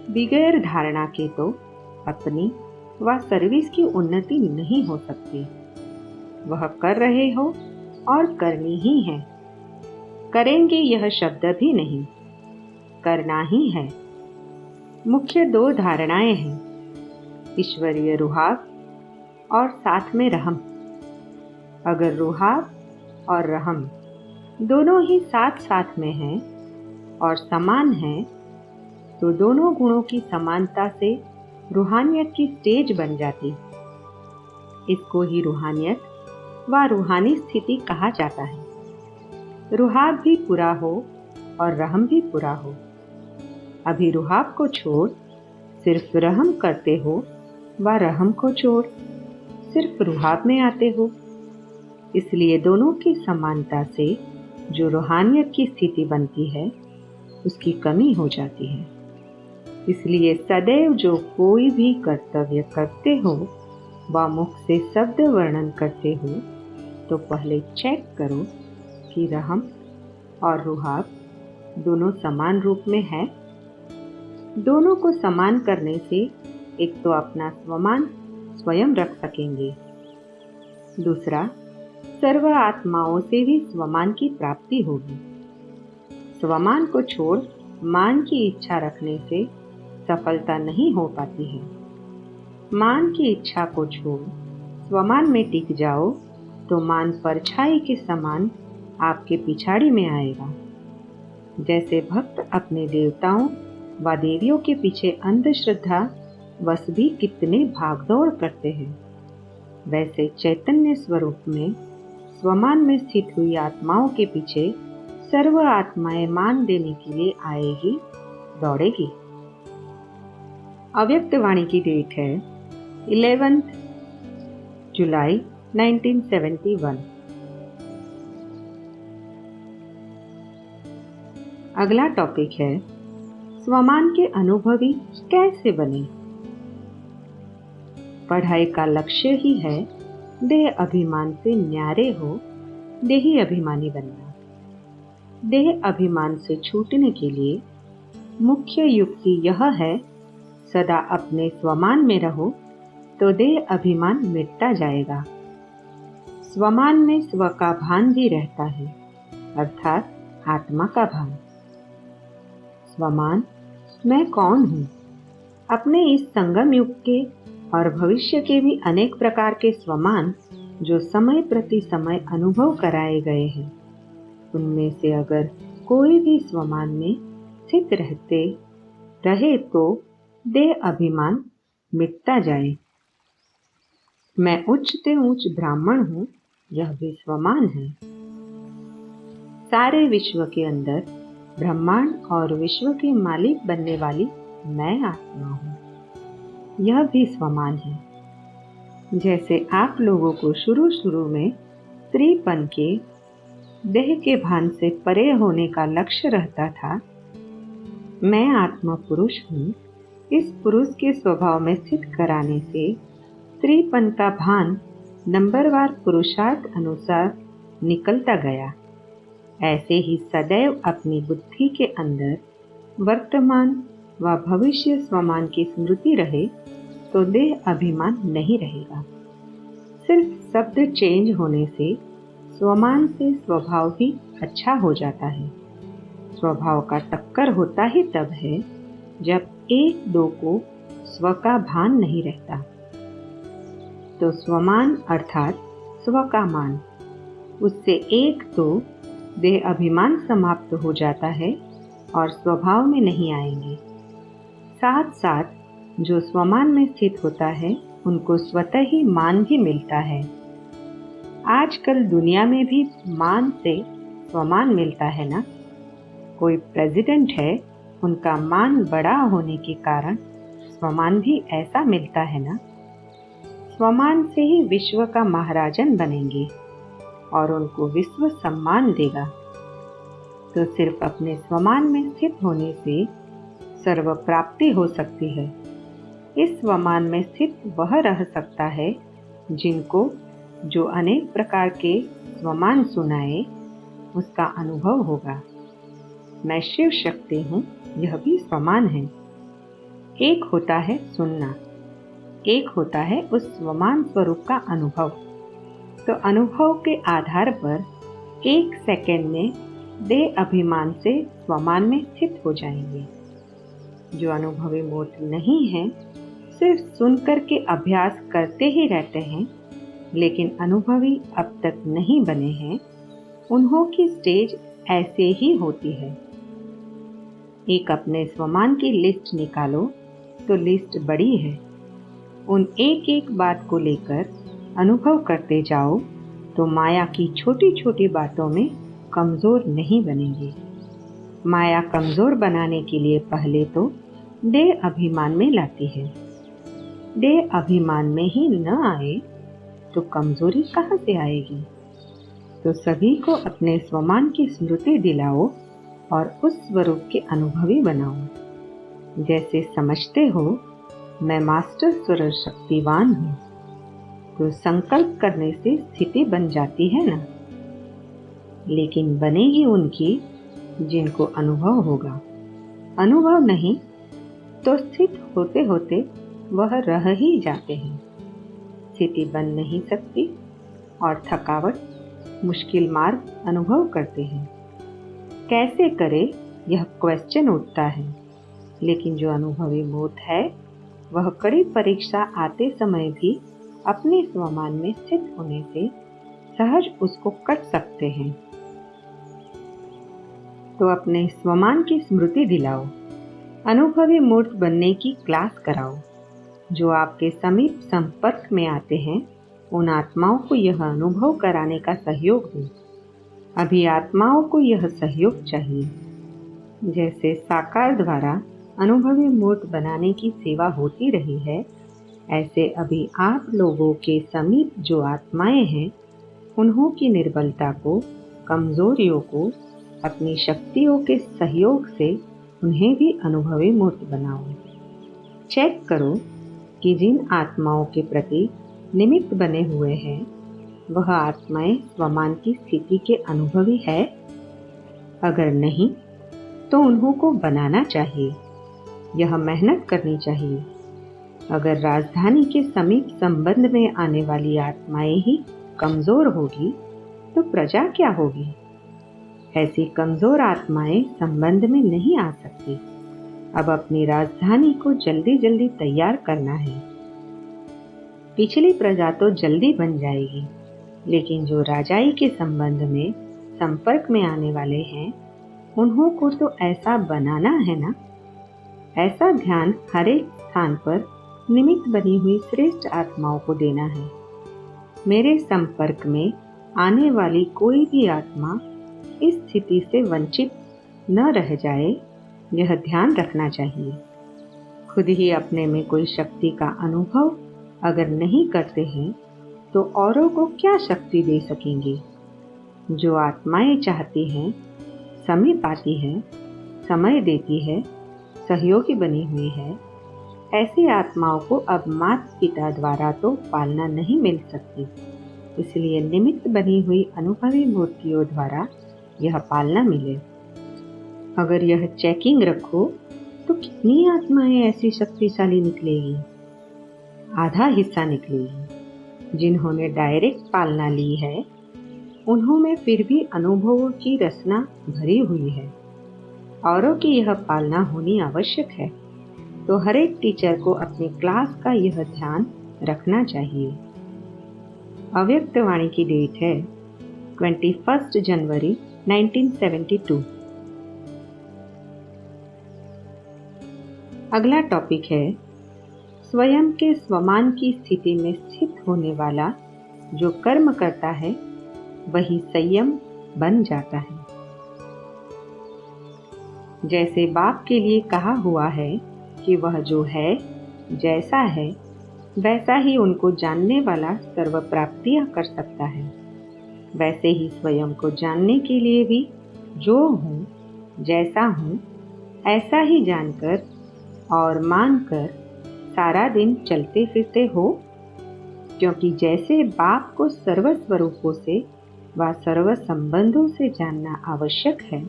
बगैर धारणा के तो अपनी व सर्विस की उन्नति नहीं हो सकती। वह कर रहे हो और करनी ही है। करेंगे यह शब्द भी नहीं, करना ही है। मुख्य दो धारणाएं हैं, ईश्वरीय रूहाब और साथ में रहम। अगर रूहाब और रहम दोनों ही साथ साथ में हैं और समान हैं, तो दोनों गुणों की समानता से रूहानियत की स्टेज बन जाती। इसको ही रूहानियत व रूहानी स्थिति कहा जाता है। रूहाब भी पूरा हो और रहम भी पूरा हो। अभी रूहाब को छोड़ सिर्फ रहम करते हो व रहम को छोड़ सिर्फ रूहाब में आते हो। इसलिए दोनों की समानता से जो रूहानियत की स्थिति बनती है, उसकी कमी हो जाती है। इसलिए सदैव जो कोई भी कर्तव्य करते हो व मुख से शब्द वर्णन करते हो, तो पहले चेक करो कि रहम और रूहाब दोनों समान रूप में है। दोनों को समान करने से एक तो अपना स्वमान स्वयं रख सकेंगे, दूसरा सर्व आत्माओं से भी स्वमान की प्राप्ति होगी। स्वमान को छोड़ मान की इच्छा रखने से सफलता नहीं हो पाती है। मान की इच्छा को छोड़ स्वमान में टिक जाओ तो मान परछाई के समान आपके पिछाड़ी में आएगा। जैसे भक्त अपने देवताओं व देवियों के पीछे अंधश्रद्धा वस भी कितने भागदौड़ करते हैं। वैसे चैतन्य स्वरूप में स्वमान में स्थित हुई आत्माओं के पीछे सर्व आत्माएं मान देने के लिए आएगी, दौड़ेगी। अव्यक्त वाणी की डेट है 11 जुलाई 1971। अगला टॉपिक है स्वमान के अनुभवी कैसे बने। पढ़ाई का लक्ष्य ही है देह अभिमान से न्यारे हो देही अभिमानी बनना। देह अभिमान से छूटने के लिए मुख्य युक्ति यह है, सदा अपने स्वमान में रहो तो देह अभिमान मिटता जाएगा। स्वमान में स्व का भान भी रहता है, अर्थात आत्मा का भान। स्वमान मैं कौन हूँ? अपने इस संगम युग के और भविष्य के भी अनेक प्रकार के स्वमान जो समय प्रति समय अनुभव कराए गए हैं, उनमें से अगर कोई भी स्वमान में स्थित रहे तो देह अभिमान मिटता जाए। मैं उच्च से उच्च ब्राह्मण हूँ, यह भी स्वमान है। सारे विश्व के अंदर ब्रह्मांड और विश्व के मालिक बनने वाली मैं आत्मा हूँ, यह भी स्वमान है। जैसे आप लोगों को शुरू में स्त्रीपन के देह के भान से परे होने का लक्ष्य रहता था, मैं आत्मा पुरुष हूँ, इस पुरुष के स्वभाव में स्थित कराने से स्त्रीपन का भान नंबरवार पुरुषार्थ अनुसार निकलता गया। ऐसे ही सदैव अपनी बुद्धि के अंदर वर्तमान व भविष्य स्वमान की स्मृति रहे तो देह अभिमान नहीं रहेगा। सिर्फ शब्द चेंज होने से स्वमान से स्वभाव भी अच्छा हो जाता है। स्वभाव का टक्कर होता ही तब है जब एक दो को स्व का भान नहीं रहता। तो स्वमान अर्थात स्व का मान, उससे एक तो देह अभिमान समाप्त हो जाता है और स्वभाव में नहीं आएंगे। साथ साथ जो स्वमान में स्थित होता है उनको स्वतः ही मान भी मिलता है। आजकल दुनिया में भी मान से स्वमान मिलता है ना। कोई प्रेसिडेंट है, उनका मान बड़ा होने के कारण स्वमान भी ऐसा मिलता है ना। स्वमान से ही विश्व का महाराजन बनेंगे और उनको विश्व सम्मान देगा। तो सिर्फ अपने स्वमान में स्थित होने से सर्व प्राप्ति हो सकती है। इस स्वमान में स्थित वह रह सकता है जिनको जो अनेक प्रकार के स्वमान सुनाए उसका अनुभव होगा। मैं शिव शक्ति हूँ, यह भी स्वमान है। एक होता है सुनना, एक होता है उस स्वमान स्वरूप का अनुभव। तो अनुभव के आधार पर एक सेकंड में देह अभिमान से स्वमान में स्थित हो जाएंगे। जो अनुभवी मूर्त नहीं है, सिर्फ सुनकर के अभ्यास करते ही रहते हैं, लेकिन अनुभवी अब तक नहीं बने हैं, उन्हों की स्टेज ऐसे ही होती है। एक अपने स्वमान की लिस्ट निकालो तो लिस्ट बड़ी है। उन एक एक बात को लेकर अनुभव करते जाओ तो माया की छोटी छोटी बातों में कमजोर नहीं बनेंगे। माया कमजोर बनाने के लिए पहले तो देह अभिमान में लाती है। देह अभिमान में ही न आए तो कमजोरी कहाँ से आएगी। तो सभी को अपने स्वमान की स्मृति दिलाओ और उस स्वरूप के अनुभवी बनाओ। जैसे समझते हो मैं मास्टर स्वर शक्तिवान हूँ, तो संकल्प करने से स्थिति बन जाती है ना। लेकिन बनेगी उनकी जिनको अनुभव होगा। अनुभव नहीं तो स्थित होते होते वह रह ही जाते हैं। स्थिति बन नहीं सकती और थकावट, मुश्किल मार्ग अनुभव करते हैं। कैसे करे यह क्वेश्चन उठता है। लेकिन जो अनुभवी मूर्त है वह कड़ी परीक्षा आते समय भी अपने स्वमान में स्थित होने से सहज उसको कट सकते हैं। तो अपने स्वमान की स्मृति दिलाओ, अनुभवी मूर्त बनने की क्लास कराओ। जो आपके समीप संपर्क में आते हैं, उन आत्माओं को यह अनुभव कराने का सहयोग दें। अभी आत्माओं को यह सहयोग चाहिए। जैसे साकार द्वारा अनुभवी मूर्त बनाने की सेवा होती रही है, ऐसे अभी आप लोगों के समीप जो आत्माएं हैं, उन्हों की निर्बलता को, कमजोरियों को अपनी शक्तियों के सहयोग से उन्हें भी अनुभवी मूर्त बनाओ। चेक करो कि जिन आत्माओं के प्रति निमित्त बने हुए हैं, वह आत्माएं स्वमान की स्थिति के अनुभवी है। अगर नहीं, तो उन्हों को बनाना चाहिए। यह मेहनत करनी चाहिए। अगर राजधानी के समीप संबंध में आने वाली आत्माएं ही कमजोर होगी, तो प्रजा क्या होगी? ऐसी कमजोर आत्माएं संबंध में नहीं आ सकती। अब अपनी राजधानी को जल्दी जल्दी तैयार करना है। पिछली प्रजा तो जल्दी बन जाएगी, लेकिन जो राजाई के संबंध में संपर्क में आने वाले हैं, उन्हों को तो ऐसा बनाना है ना। ऐसा ध्यान हर एक स्थान पर निमित्त बनी हुई श्रेष्ठ आत्माओं को देना है। मेरे संपर्क में आने वाली कोई भी आत्मा इस स्थिति से वंचित न रह जाए, यह ध्यान रखना चाहिए। खुद ही अपने में कोई शक्ति का अनुभव अगर नहीं करते हैं, तो औरों को क्या शक्ति दे सकेंगे? जो आत्माएं चाहती हैं, समीप आती है, समय देती है, सहयोगी बनी हुई है, ऐसी आत्माओं को अब माता पिता द्वारा तो पालना नहीं मिल सकती। इसलिए निमित्त बनी हुई अनुभवी मूर्तियों द्वारा यह पालना मिले। अगर यह चेकिंग रखो, तो कितनी आत्माएं ऐसी शक्तिशाली निकलेगी? आधा हिस्सा निकलेगी। जिन्होंने डायरेक्ट पालना ली है, उन्होंने फिर भी अनुभवों की रचना भरी हुई है। औरों की यह पालना होनी आवश्यक है। तो हर एक टीचर को अपनी क्लास का यह ध्यान रखना चाहिए। अव्यक्त वाणी की डेट है 21 जनवरी 1972। अगला टॉपिक है स्वयं के स्वमान की स्थिति में स्थित होने वाला जो कर्म करता है, वही संयम बन जाता है। जैसे बाप के लिए कहा हुआ है कि वह जो है, जैसा है, वैसा ही उनको जानने वाला सर्व प्राप्तियां कर सकता है, वैसे ही स्वयं को जानने के लिए भी जो हूँ, जैसा हूँ, ऐसा ही जानकर और मानकर सारा दिन चलते फिरते हो। क्योंकि जैसे बाप को सर्व स्वरूपों से व सर्व संबंधों से जानना आवश्यक है,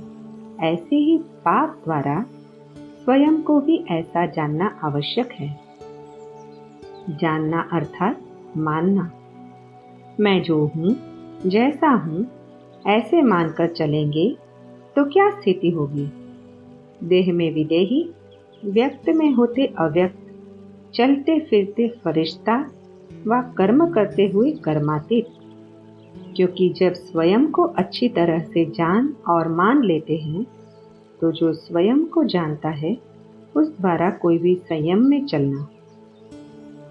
ऐसे ही बाप द्वारा स्वयं को भी ऐसा जानना आवश्यक है। जानना अर्थात मानना। मैं जो हूँ, जैसा हूँ, ऐसे मानकर चलेंगे तो क्या स्थिति होगी? देह में विदेही, व्यक्त में होते अव्यक्त, चलते फिरते फरिश्ता व कर्म करते हुए कर्मातीत। क्योंकि जब स्वयं को अच्छी तरह से जान और मान लेते हैं, तो जो स्वयं को जानता है, उस द्वारा कोई भी संयम में चलना।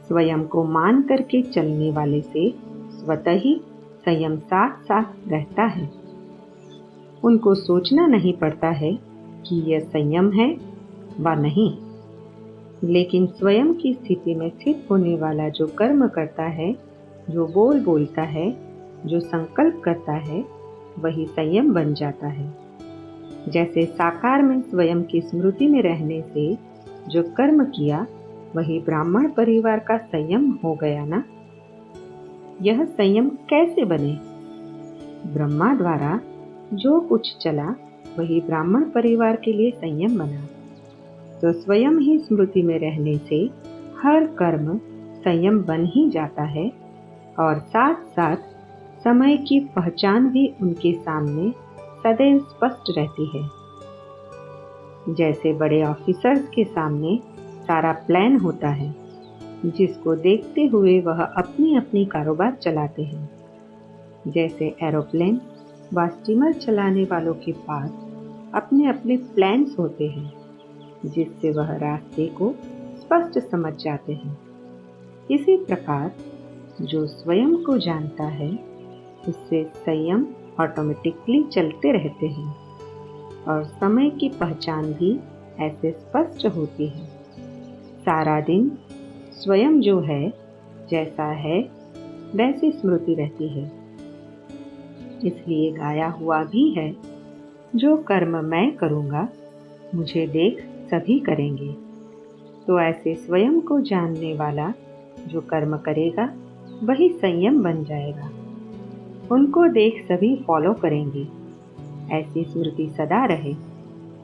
स्वयं को मान करके चलने वाले से स्वतः ही संयम साथ साथ रहता है। उनको सोचना नहीं पड़ता है कि यह संयम है व नहीं। लेकिन स्वयं की स्थिति में स्थित होने वाला जो कर्म करता है, जो बोल बोलता है, जो संकल्प करता है, वही संयम बन जाता है। जैसे साकार में स्वयं की स्मृति में रहने से जो कर्म किया, वही ब्राह्मण परिवार का संयम हो गया ना। यह संयम कैसे बने? ब्रह्मा द्वारा जो कुछ चला, वही ब्राह्मण परिवार के लिए संयम बना। तो स्वयं ही स्मृति में रहने से हर कर्म संयम बन ही जाता है, और साथ साथ समय की पहचान भी उनके सामने सदैव स्पष्ट रहती है। जैसे बड़े ऑफिसर्स के सामने सारा प्लान होता है, जिसको देखते हुए वह अपनी अपनी कारोबार चलाते हैं। जैसे एरोप्लेन व स्टीमर चलाने वालों के पास अपने अपने प्लान्स होते हैं, जिससे वह रास्ते को स्पष्ट समझ जाते हैं। इसी प्रकार जो स्वयं को जानता है उससे संयम ऑटोमेटिकली चलते रहते हैं और समय की पहचान भी ऐसे स्पष्ट होती है। सारा दिन स्वयं जो है जैसा है वैसी स्मृति रहती है। इसलिए गाया हुआ भी है, जो कर्म मैं करूँगा मुझे देख सभी करेंगे। तो ऐसे स्वयं को जानने वाला जो कर्म करेगा वही संयम बन जाएगा। उनको देख सभी फॉलो करेंगे। ऐसी स्मृति सदा रहे।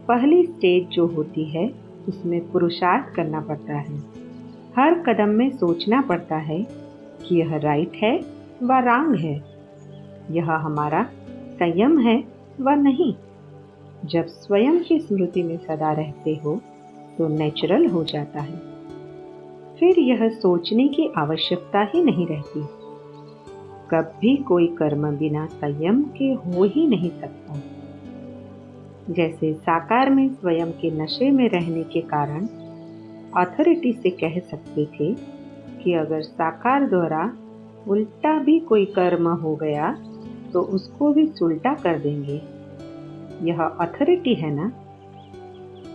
पहली स्टेज जो होती है उसमें पुरुषार्थ करना पड़ता है। हर कदम में सोचना पड़ता है कि यह राइट है व रॉन्ग है, यह हमारा संयम है व नहीं। जब स्वयं की स्मृति में सदा रहते हो तो नेचुरल हो जाता है। फिर यह सोचने की आवश्यकता ही नहीं रहती। कभी कोई कर्म बिना संयम के हो ही नहीं सकता। जैसे साकार में स्वयं के नशे में रहने के कारण अथॉरिटी से कह सकते थे कि अगर साकार द्वारा उल्टा भी कोई कर्म हो गया तो उसको भी सुलटा कर देंगे। यह अथॉरिटी है ना?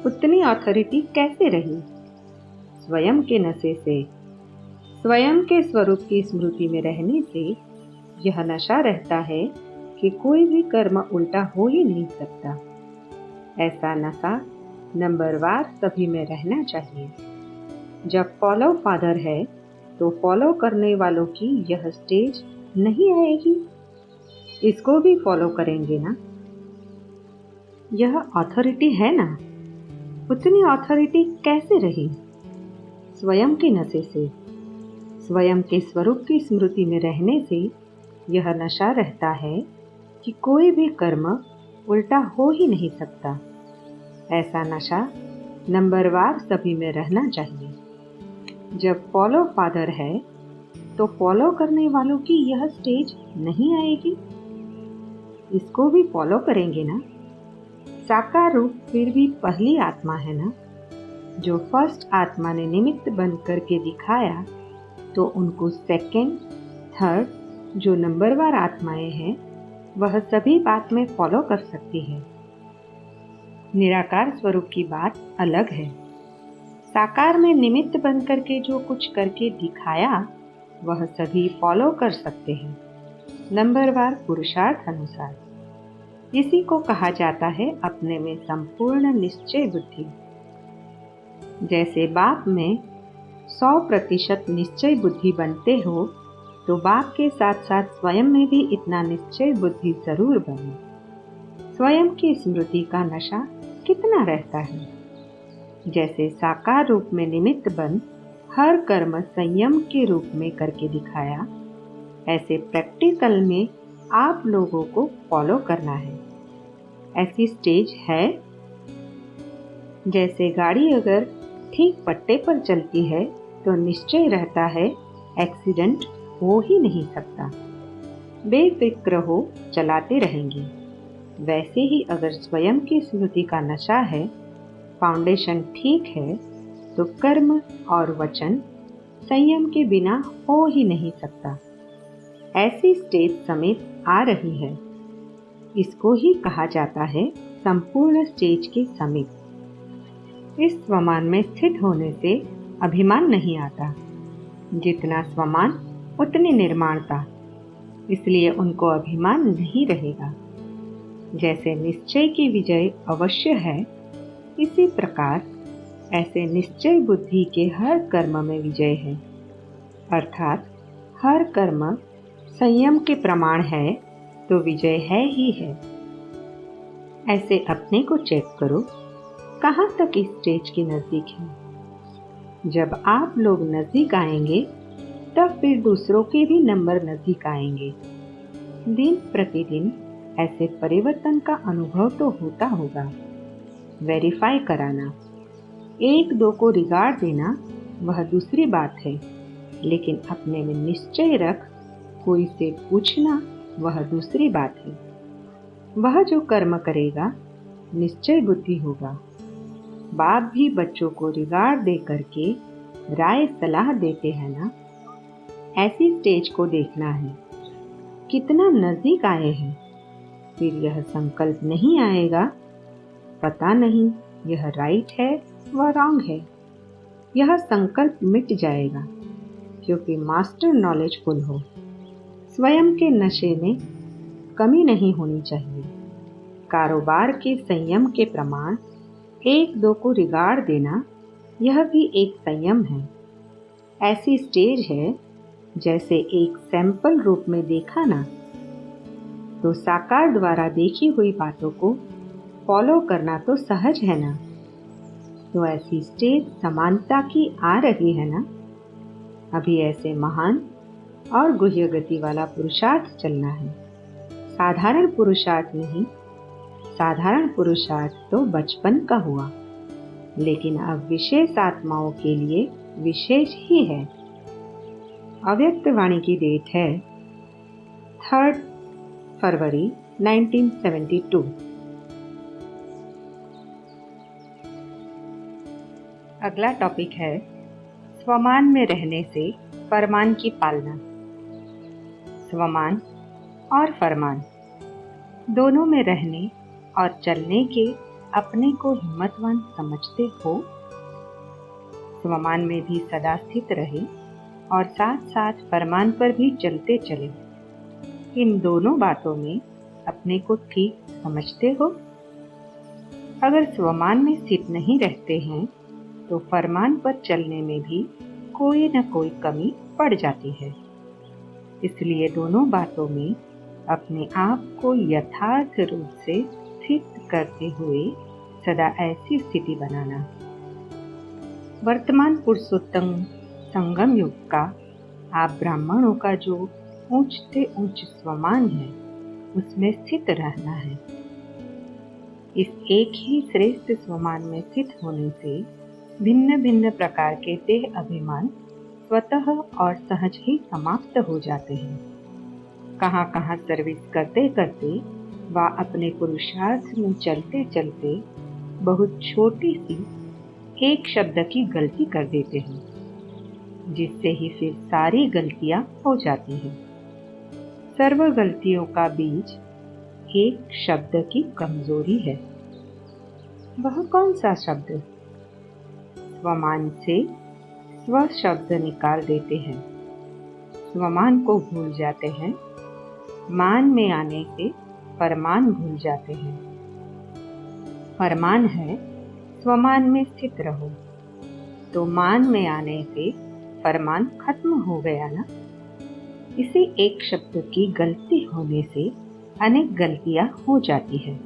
उतनी अथॉरिटी कैसे रही? स्वयं के नशे से, स्वयं के स्वरूप की स्मृति में रहने से यह नशा रहता है कि कोई भी कर्म उल्टा हो ही नहीं सकता। ऐसा नशा नंबरवार सभी में रहना चाहिए। जब फॉलो फादर है तो फॉलो करने वालों की यह स्टेज नहीं आएगी। इसको भी फॉलो करेंगे ना? यह अथॉरिटी है ना? उतनी अथॉरिटी कैसे रही? स्वयं के नशे से, स्वयं के स्वरूप की स्मृति में रहने से यह नशा रहता है कि कोई भी कर्म उल्टा हो ही नहीं सकता। ऐसा नशा नंबरवार सभी में रहना चाहिए। जब फॉलो फादर है तो फॉलो करने वालों की यह स्टेज नहीं आएगी। इसको भी फॉलो करेंगे ना? साकार रूप फिर भी पहली आत्मा है ना? जो फर्स्ट आत्मा ने निमित्त बन करके दिखाया तो उनको सेकंड, थर्ड जो नंबरवार आत्माएं हैं वह सभी बात में फॉलो कर सकती है। निराकार स्वरूप की बात अलग है। साकार में निमित्त बन करके जो कुछ करके दिखाया वह सभी फॉलो कर सकते हैं, नंबरवार पुरुषार्थ अनुसार। इसी को कहा जाता है अपने में संपूर्ण निश्चय बुद्धि। जैसे बाप में 100% निश्चय बुद्धि बनते हो तो बाप के साथ साथ स्वयं में भी इतना निश्चय बुद्धि जरूर बने। स्वयं की स्मृति का नशा कितना रहता है। जैसे साकार रूप में निमित्त बन हर कर्म संयम के रूप में करके दिखाया, ऐसे प्रैक्टिकल में आप लोगों को फॉलो करना है। ऐसी स्टेज है। जैसे गाड़ी अगर ठीक पट्टे पर चलती है तो निश्चय रहता है एक्सीडेंट हो ही नहीं सकता। बेफिक्र हो चलाते रहेंगे। वैसे ही अगर स्वयं की स्मृति का नशा है, फाउंडेशन ठीक है, तो कर्म और वचन संयम के बिना हो ही नहीं सकता। ऐसी स्टेज समेत आ रही है। इसको ही कहा जाता है संपूर्ण स्टेज के समीप। इस स्वमान में स्थित होने से अभिमान नहीं आता। जितना स्वमान उतनी निर्माणता, इसलिए उनको अभिमान नहीं रहेगा। जैसे निश्चय की विजय अवश्य है, इसी प्रकार ऐसे निश्चय बुद्धि के हर कर्म में विजय है। अर्थात हर कर्म संयम के प्रमाण है तो विजय है ही है। ऐसे अपने को चेक करो, कहाँ तक इस स्टेज के नजदीक है। जब आप लोग नजदीक आएंगे तब फिर दूसरों के भी नंबर नजदीक आएंगे। दिन प्रतिदिन ऐसे परिवर्तन का अनुभव तो होता होगा। वेरीफाई कराना, एक दो को रिगार्ड देना वह दूसरी बात है, लेकिन अपने में निश्चय रख कोई से पूछना वह दूसरी बात है। वह जो कर्म करेगा निश्चय बुद्धि होगा। बाप भी बच्चों को रिगार्ड दे करके राय सलाह देते हैं ना, ऐसी स्टेज को देखना है। कितना नजदीक आए हैं। फिर यह संकल्प नहीं आएगा, पता नहीं यह राइट है व रॉन्ग है। यह संकल्प मिट जाएगा क्योंकि मास्टर नॉलेजफुल हो। स्वयं के नशे में कमी नहीं होनी चाहिए। कारोबार के संयम के प्रमाण एक दो को रिगार्ड देना, यह भी एक संयम है। ऐसी स्टेज है जैसे एक सैंपल रूप में देखा ना, तो साकार द्वारा देखी हुई बातों को फॉलो करना तो सहज है ना। तो ऐसी स्टेज समानता की आ रही है ना। अभी ऐसे महान और गुह्य गति वाला पुरुषार्थ चलना है। साधारण पुरुषार्थ नहीं। साधारण पुरुषार्थ तो बचपन का हुआ, लेकिन अब विशेष आत्माओं के लिए विशेष ही है। अव्यक्त वाणी की डेट है 3 फरवरी 1972। अगला टॉपिक है स्वमान में रहने से फरमान की पालना। स्वमान और फरमान दोनों में रहने और चलने के अपने को हिम्मतवान समझते हो। स्वमान में भी सदा स्थित रहे और साथ साथ फरमान पर भी चलते चले। इन दोनों बातों में अपने को ठीक समझते हो। अगर स्वमान में स्थित नहीं रहते हैं तो फरमान पर चलने में भी कोई न कोई कमी पड़ जाती है। इसलिए दोनों बातों में अपने आप को यथार्थ रूप से स्थित करते हुए सदा ऐसी स्थिति बनाना। वर्तमान पुरुषोत्तम संगम युग का आप ब्राह्मणों का जो ऊंचते ऊंच स्वमान है, उसमें स्थित रहना है। इस एक ही श्रेष्ठ स्वमान में स्थित होने से भिन्न भिन्न प्रकार के देह अभिमान स्वतः और सहज ही समाप्त हो जाते हैं। कहाँ कहाँ सर्विस करते करते व अपने पुरुषार्थ में चलते चलते बहुत छोटी सी एक शब्द की गलती कर देते हैं, जिससे ही फिर सारी गलतियां हो जाती हैं। सर्व गलतियों का बीज एक शब्द की कमजोरी है। वह कौन सा शब्द? स्वमान से स्व शब्द निकाल देते हैं। स्वमान को भूल जाते हैं। मान में आने से फरमान भूल जाते हैं। फरमान है स्वमान में स्थित रहो, तो मान में आने से फरमान खत्म हो गया ना। इसी एक शब्द की गलती होने से अनेक गलतियां हो जाती है।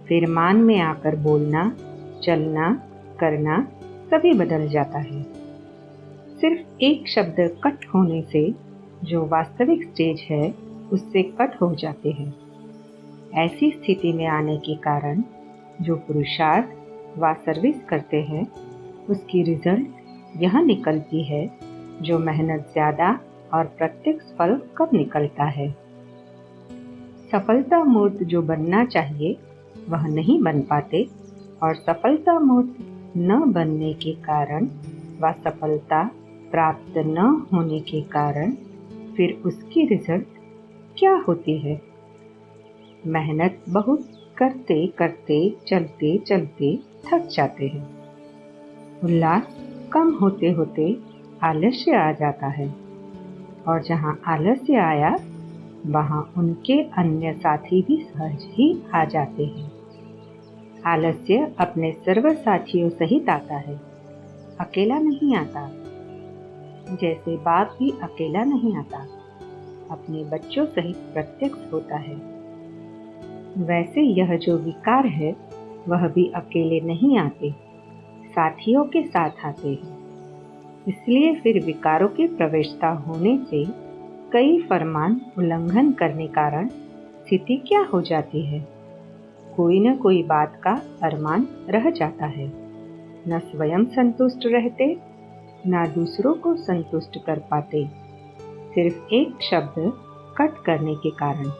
फिर मान में आकर बोलना, चलना, करना सभी बदल जाता है। सिर्फ एक शब्द कट होने से जो वास्तविक स्टेज है उससे कट हो जाते हैं। ऐसी स्थिति में आने के कारण जो पुरुषार्थ व सर्विस करते हैं उसकी रिजल्ट यह निकलती है जो मेहनत ज्यादा और प्रत्यक्ष फल कब निकलता है। सफलता मूर्त जो बनना चाहिए वह नहीं बन पाते और सफलता मूर्त न बनने के कारण व सफलता प्राप्त न होने के कारण फिर उसकी रिजल्ट क्या होती है? मेहनत बहुत करते करते चलते चलते थक जाते हैं। उल्लास कम होते होते आलस्य आ जाता है और जहाँ आलस्य आया वहाँ उनके अन्य साथी भी सहज ही आ जाते हैं। आलस्य अपने सर्व साथियों सहित आता है, अकेला नहीं आता। जैसे बाप भी अकेला नहीं आता, अपने बच्चों सहित प्रत्यक्ष होता है, वैसे यह जो विकार है वह भी अकेले नहीं आते, साथियों के साथ आते हैं। इसलिए फिर विकारों की प्रवेशता होने से कई फरमान उल्लंघन करने कारण स्थिति क्या हो जाती है? कोई न कोई बात का अरमान रह जाता है। न स्वयं संतुष्ट रहते, न दूसरों को संतुष्ट कर पाते, सिर्फ एक शब्द कट करने के कारण।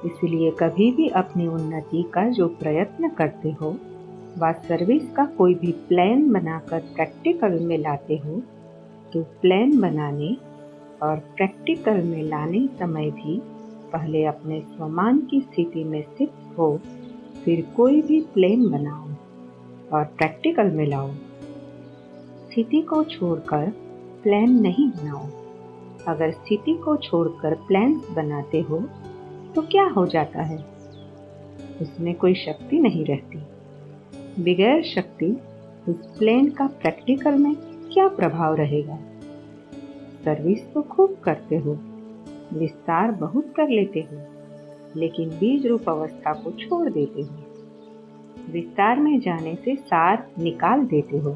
इसलिए कभी भी अपनी उन्नति का जो प्रयत्न करते हो व सर्विस का कोई भी प्लान बनाकर प्रैक्टिकल में लाते हो, तो प्लान बनाने और प्रैक्टिकल में लाने समय भी पहले अपने स्वमान की स्थिति में स्थित हो, फिर कोई भी प्लेन बनाओ और प्रैक्टिकल में लाओ। स्थिति को छोड़कर प्लान नहीं बनाओ। अगर स्थिति को छोड़कर प्लान्स बनाते हो तो क्या हो जाता है? उसमें कोई शक्ति नहीं रहती। बगैर शक्ति उस प्लान का प्रैक्टिकल में क्या प्रभाव रहेगा? सर्विस तो खूब करते हो, विस्तार बहुत कर लेते हो, लेकिन बीज रूप अवस्था को छोड़ देते हो। विस्तार में जाने से सार निकाल देते हो,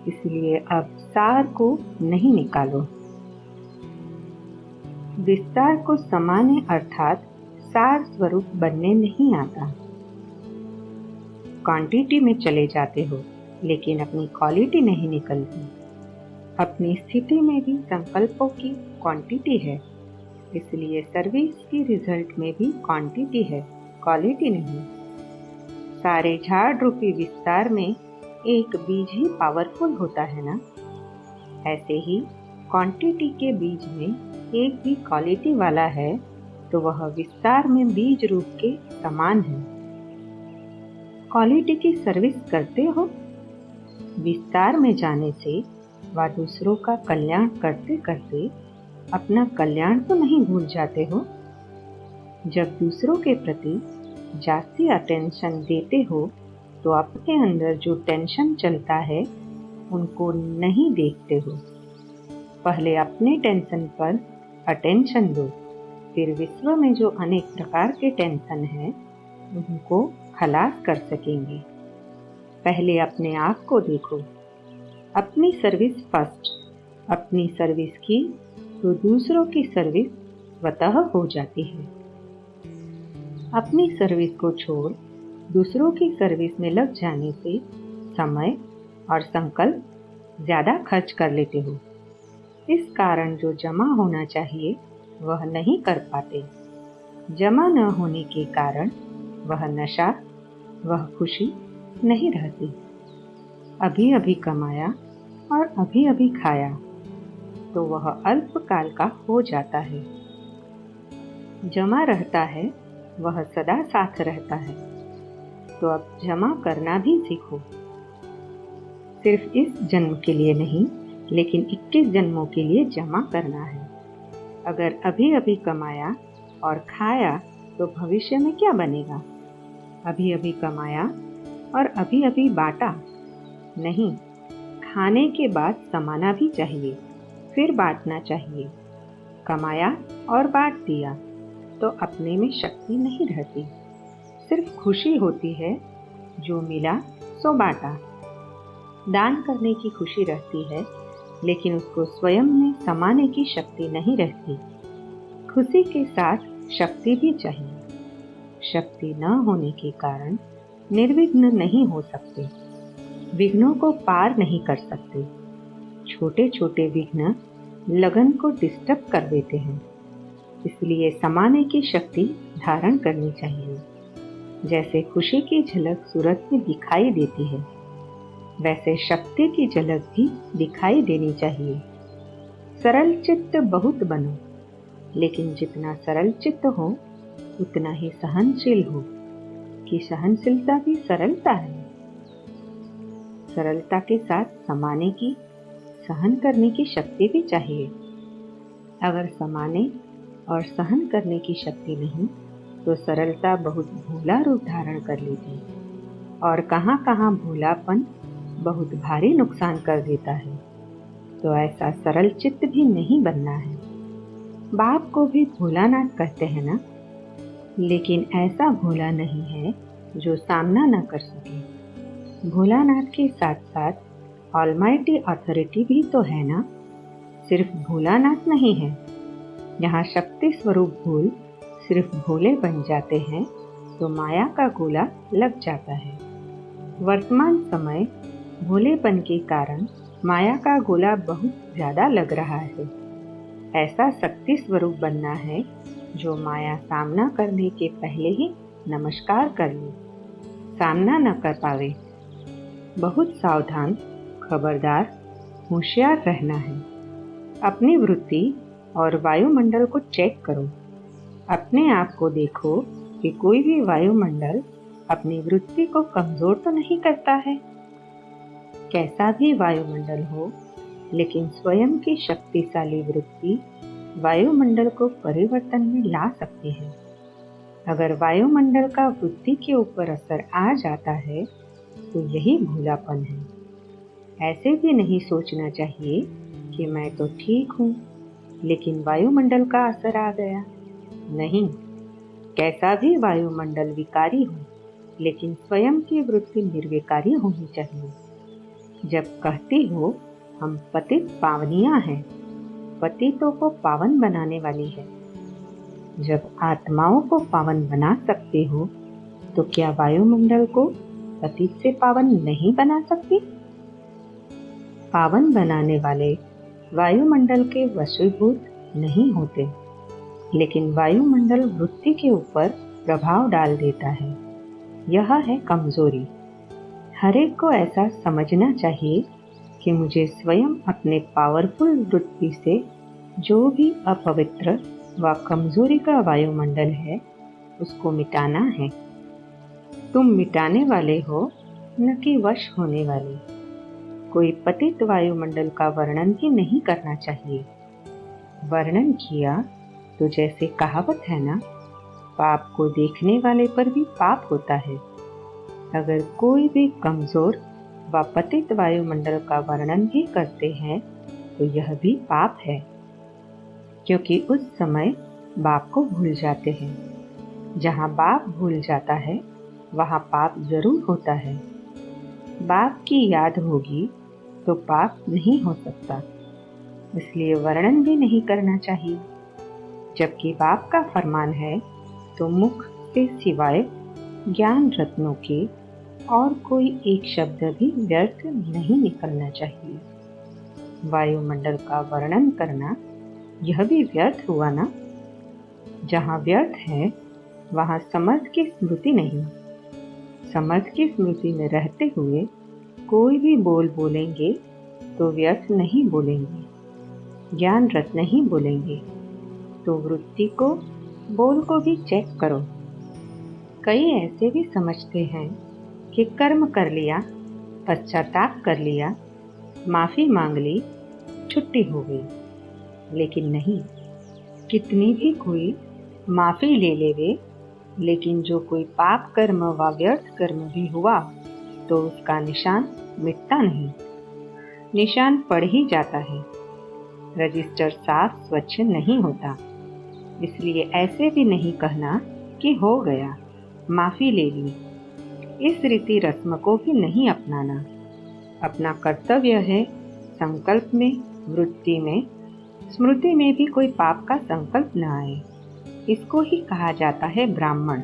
इसलिए अब सार को नहीं निकालो। विस्तार को समाने अर्थात सार स्वरूप बनने नहीं आता। क्वांटिटी में चले जाते हो, लेकिन अपनी क्वालिटी नहीं निकलती। अपनी स्थिति में भी संकल्पों की क्वांटिटी है, इसलिए सर्विस की रिजल्ट में भी क्वांटिटी है, क्वालिटी नहीं। सारे झाड़ रूपी विस्तार में एक बीज ही पावरफुल होता है ना? ऐसे ही क्वांटिटी के बीज में एक भी क्वालिटी वाला है तो वह विस्तार में बीज रूप के समान है। क्वालिटी की सर्विस करते हो। विस्तार में जाने से व दूसरों का कल्याण करते करते अपना कल्याण तो नहीं भूल जाते हो। जब दूसरों के प्रति जास्ती अटेंशन देते हो तो आपके अंदर जो टेंशन चलता है उनको नहीं देखते हो। पहले अपने टेंशन पर अटेंशन दो, फिर विश्व में जो अनेक प्रकार के टेंशन हैं उनको खलास कर सकेंगे। पहले अपने आप को देखो। अपनी सर्विस फर्स्ट। अपनी सर्विस की तो दूसरों की सर्विस स्वतः हो जाती है। अपनी सर्विस को छोड़ दूसरों की सर्विस में लग जाने से समय और संकल्प ज्यादा खर्च कर लेते हो। इस कारण जो जमा होना चाहिए वह नहीं कर पाते। जमा न होने के कारण वह नशा, वह खुशी नहीं रहती। अभी अभी कमाया और अभी अभी खाया तो वह अल्पकाल का हो जाता है। जमा रहता है वह सदा साथ रहता है। तो अब जमा करना भी सीखो। सिर्फ इस जन्म के लिए नहीं, लेकिन 21 जन्मों के लिए जमा करना है। अगर अभी अभी कमाया और खाया तो भविष्य में क्या बनेगा? अभी अभी कमाया और अभी अभी बांटा नहीं। खाने के बाद समाना भी चाहिए, फिर बांटना चाहिए। कमाया और बांट दिया तो अपने में शक्ति नहीं रहती, सिर्फ खुशी होती है। जो मिला सो बांटा। दान करने की खुशी रहती है, लेकिन उसको स्वयं में समाने की शक्ति नहीं रहती। खुशी के साथ शक्ति भी चाहिए। शक्ति न होने के कारण निर्विघ्न नहीं हो सकते, विघ्नों को पार नहीं कर सकते। छोटे छोटे विघ्न लगन को डिस्टर्ब कर देते हैं, इसलिए समाने की शक्ति धारण करनी चाहिए। जैसे खुशी की झलक सूरज में दिखाई देती है, वैसे शक्ति की झलक भी दिखाई देनी चाहिए। सरल चित्त बहुत बनो, लेकिन जितना सरल चित्त हो उतना ही सहनशील हो, कि सहनशीलता भी सरलता है। सरलता के साथ समाने की, सहन करने की शक्ति भी चाहिए। अगर समाने और सहन करने की शक्ति नहीं तो सरलता बहुत भोला रूप धारण कर लेती, और कहाँ कहाँ भोलापन बहुत भारी नुकसान कर देता है। तो ऐसा सरल चित्त भी नहीं बनना है। बाप को भी भोलानाथ कहते हैं ना, लेकिन ऐसा भोला नहीं है जो सामना न कर सके। भोलानाथ के साथ साथ ऑलमाइटी अथॉरिटी भी तो है ना। सिर्फ भोलानाथ नहीं है। यहाँ शक्ति स्वरूप भूल सिर्फ भोले बन जाते हैं तो माया का गोला लग जाता है। वर्तमान समय भोलेपन के कारण माया का गोला बहुत ज्यादा लग रहा है। ऐसा शक्ति स्वरूप बनना है जो माया सामना करने के पहले ही नमस्कार कर ले, सामना न कर पावे। बहुत सावधान, खबरदार, होशियार रहना है। अपनी वृत्ति और वायुमंडल को चेक करो। अपने आप को देखो कि कोई भी वायुमंडल अपनी वृत्ति को कमजोर तो नहीं करता है। कैसा भी वायुमंडल हो, लेकिन स्वयं की शक्तिशाली वृत्ति वायुमंडल को परिवर्तन में ला सकती है। अगर वायुमंडल का वृत्ति के ऊपर असर आ जाता है तो यही भोलापन है। ऐसे भी नहीं सोचना चाहिए कि मैं तो ठीक हूँ, लेकिन वायुमंडल का असर आ गया। नहीं, कैसा भी वायुमंडल विकारी हो, लेकिन स्वयं की वृत्ति निर्विकारी होनी चाहिए। जब कहती हो हम पतित पावनियां हैं, पतितों को पावन बनाने वाली है। जब आत्माओं को पावन बना सकते हो, तो क्या वायुमंडल को पतित से पावन नहीं बना सकती? पावन बनाने वाले वायुमंडल के वशीभूत नहीं होते, लेकिन वायुमंडल वृत्ति के ऊपर प्रभाव डाल देता है। यह है कमजोरी। हर एक को ऐसा समझना चाहिए कि मुझे स्वयं अपने पावरफुल वृत्ति से जो भी अपवित्र व कमजोरी का वायुमंडल है उसको मिटाना है। तुम मिटाने वाले हो, न कि वश होने वाले। कोई पतित वायुमंडल का वर्णन ही नहीं करना चाहिए। वर्णन किया तो जैसे कहावत है ना, पाप को देखने वाले पर भी पाप होता है। अगर कोई भी कमजोर व पतित वायुमंडल का वर्णन भी करते हैं तो यह भी पाप है, क्योंकि उस समय बाप को भूल जाते हैं। जहाँ बाप भूल जाता है वहाँ पाप जरूर होता है। बाप की याद होगी तो पाप नहीं हो सकता, इसलिए वर्णन भी नहीं करना चाहिए। जबकि बाप का फरमान है तो मुख से सिवाय ज्ञान रत्नों के और कोई एक शब्द भी व्यर्थ नहीं निकलना चाहिए। वायुमंडल का वर्णन करना यह भी व्यर्थ हुआ ना। जहाँ व्यर्थ है वहाँ समर्थ की स्मृति नहीं। समर्थ की स्मृति में रहते हुए कोई भी बोल बोलेंगे तो व्यर्थ नहीं बोलेंगे, ज्ञान रत्न नहीं बोलेंगे। तो वृत्ति को, बोल को भी चेक करो। कई ऐसे भी समझते हैं कि कर्म कर लिया, पश्चाताप कर लिया, माफी मांग ली, छुट्टी हो गई। लेकिन नहीं, कितनी भी कोई माफी ले लेवे, लेकिन जो कोई पाप कर्म व व्यर्थ कर्म भी हुआ तो उसका निशान मिटता नहीं, निशान पड़ ही जाता है। रजिस्टर साफ स्वच्छ नहीं होता। इसलिए ऐसे भी नहीं कहना कि हो गया, माफी ले ली। इस रीति रस्म को भी नहीं अपनाना। अपना कर्तव्य है संकल्प में, वृत्ति में, स्मृति में भी कोई पाप का संकल्प न आए। इसको ही कहा जाता है ब्राह्मण,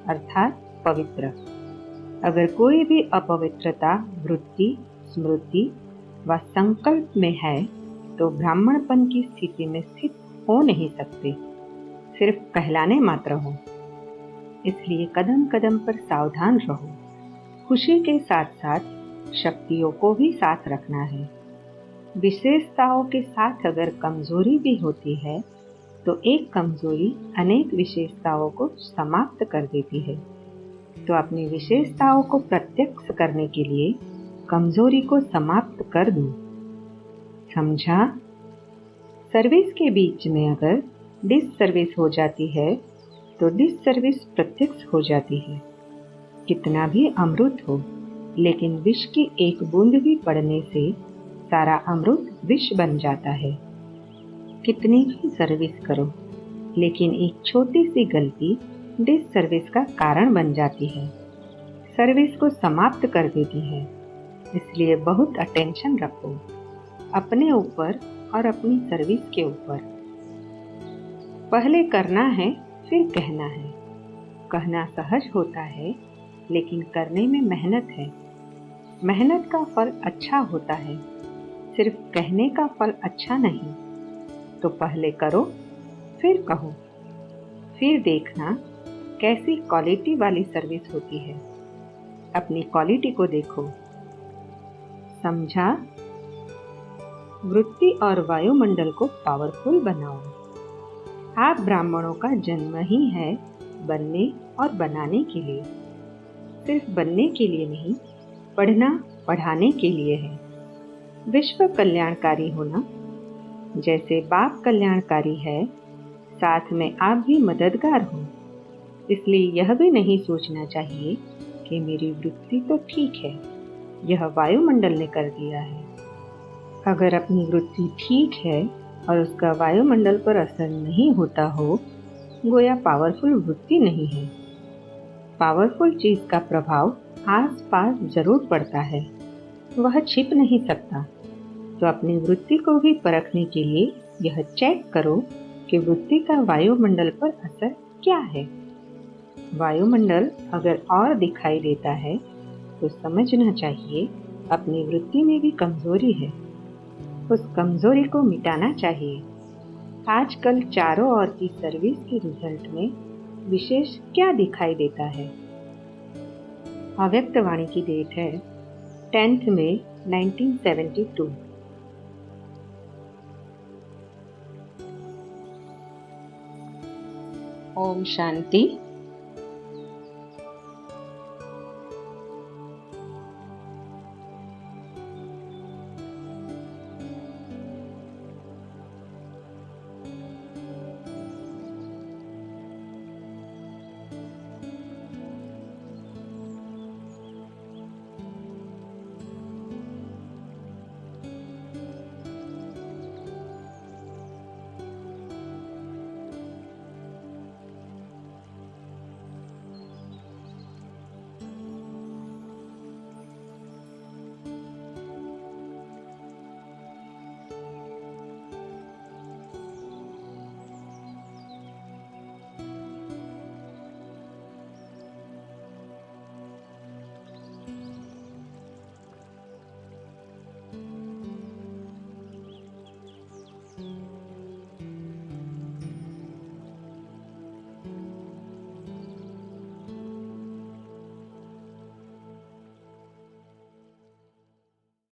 अर्थात पवित्र। अगर कोई भी अपवित्रता वृत्ति, स्मृति व संकल्प में है तो ब्राह्मणपन की स्थिति में स्थित हो नहीं सकते, सिर्फ कहलाने मात्र हो। इसलिए कदम कदम पर सावधान रहो। खुशी के साथ साथ शक्तियों को भी साथ रखना है। विशेषताओं के साथ अगर कमजोरी भी होती है तो एक कमजोरी अनेक विशेषताओं को समाप्त कर देती है। तो अपनी विशेषताओं को प्रत्यक्ष करने के लिए कमजोरी को समाप्त कर दो। समझा? सर्विस के बीच में अगर डिस सर्विस हो जाती है तो डिस सर्विस प्रत्यक्ष हो जाती है। कितना भी अमृत हो, लेकिन विष की एक बूंद भी पड़ने से सारा अमृत विष बन जाता है। कितनी भी सर्विस करो, लेकिन एक छोटी सी गलती डिस सर्विस का कारण बन जाती है, सर्विस को समाप्त कर देती है। इसलिए बहुत अटेंशन रखो अपने ऊपर और अपनी सर्विस के ऊपर। पहले करना है, फिर कहना है। कहना सहज होता है, लेकिन करने में मेहनत है। मेहनत का फल अच्छा होता है, सिर्फ कहने का फल अच्छा नहीं। तो पहले करो, फिर कहो, फिर देखना कैसी क्वालिटी वाली सर्विस होती है। अपनी क्वालिटी को देखो। समझा? वृत्ति और वायुमंडल को पावरफुल बनाओ। आप ब्राह्मणों का जन्म ही है बनने और बनाने के लिए। सिर्फ बनने के लिए नहीं, पढ़ना पढ़ाने के लिए है। विश्व कल्याणकारी होना, जैसे बाप कल्याणकारी है, साथ में आप भी मददगार हो। इसलिए यह भी नहीं सोचना चाहिए कि मेरी वृत्ति तो ठीक है, यह वायुमंडल ने कर दिया है। अगर अपनी वृत्ति ठीक है और उसका वायुमंडल पर असर नहीं होता हो, गोया पावरफुल वृत्ति नहीं है। पावरफुल चीज का प्रभाव आस पास जरूर पड़ता है, वह छिप नहीं सकता। तो अपनी वृत्ति को भी परखने के लिए यह चेक करो कि वृत्ति का वायुमंडल पर असर क्या है। वायुमंडल अगर और दिखाई देता है तो समझना चाहिए अपनी वृत्ति में भी कमजोरी है, उस कमजोरी को मिटाना चाहिए। आजकल चारों ओर की सर्विस के रिजल्ट में विशेष क्या दिखाई देता है? अव्यक्तवाणी की डेट है 10 मई 1972। ओम शांति।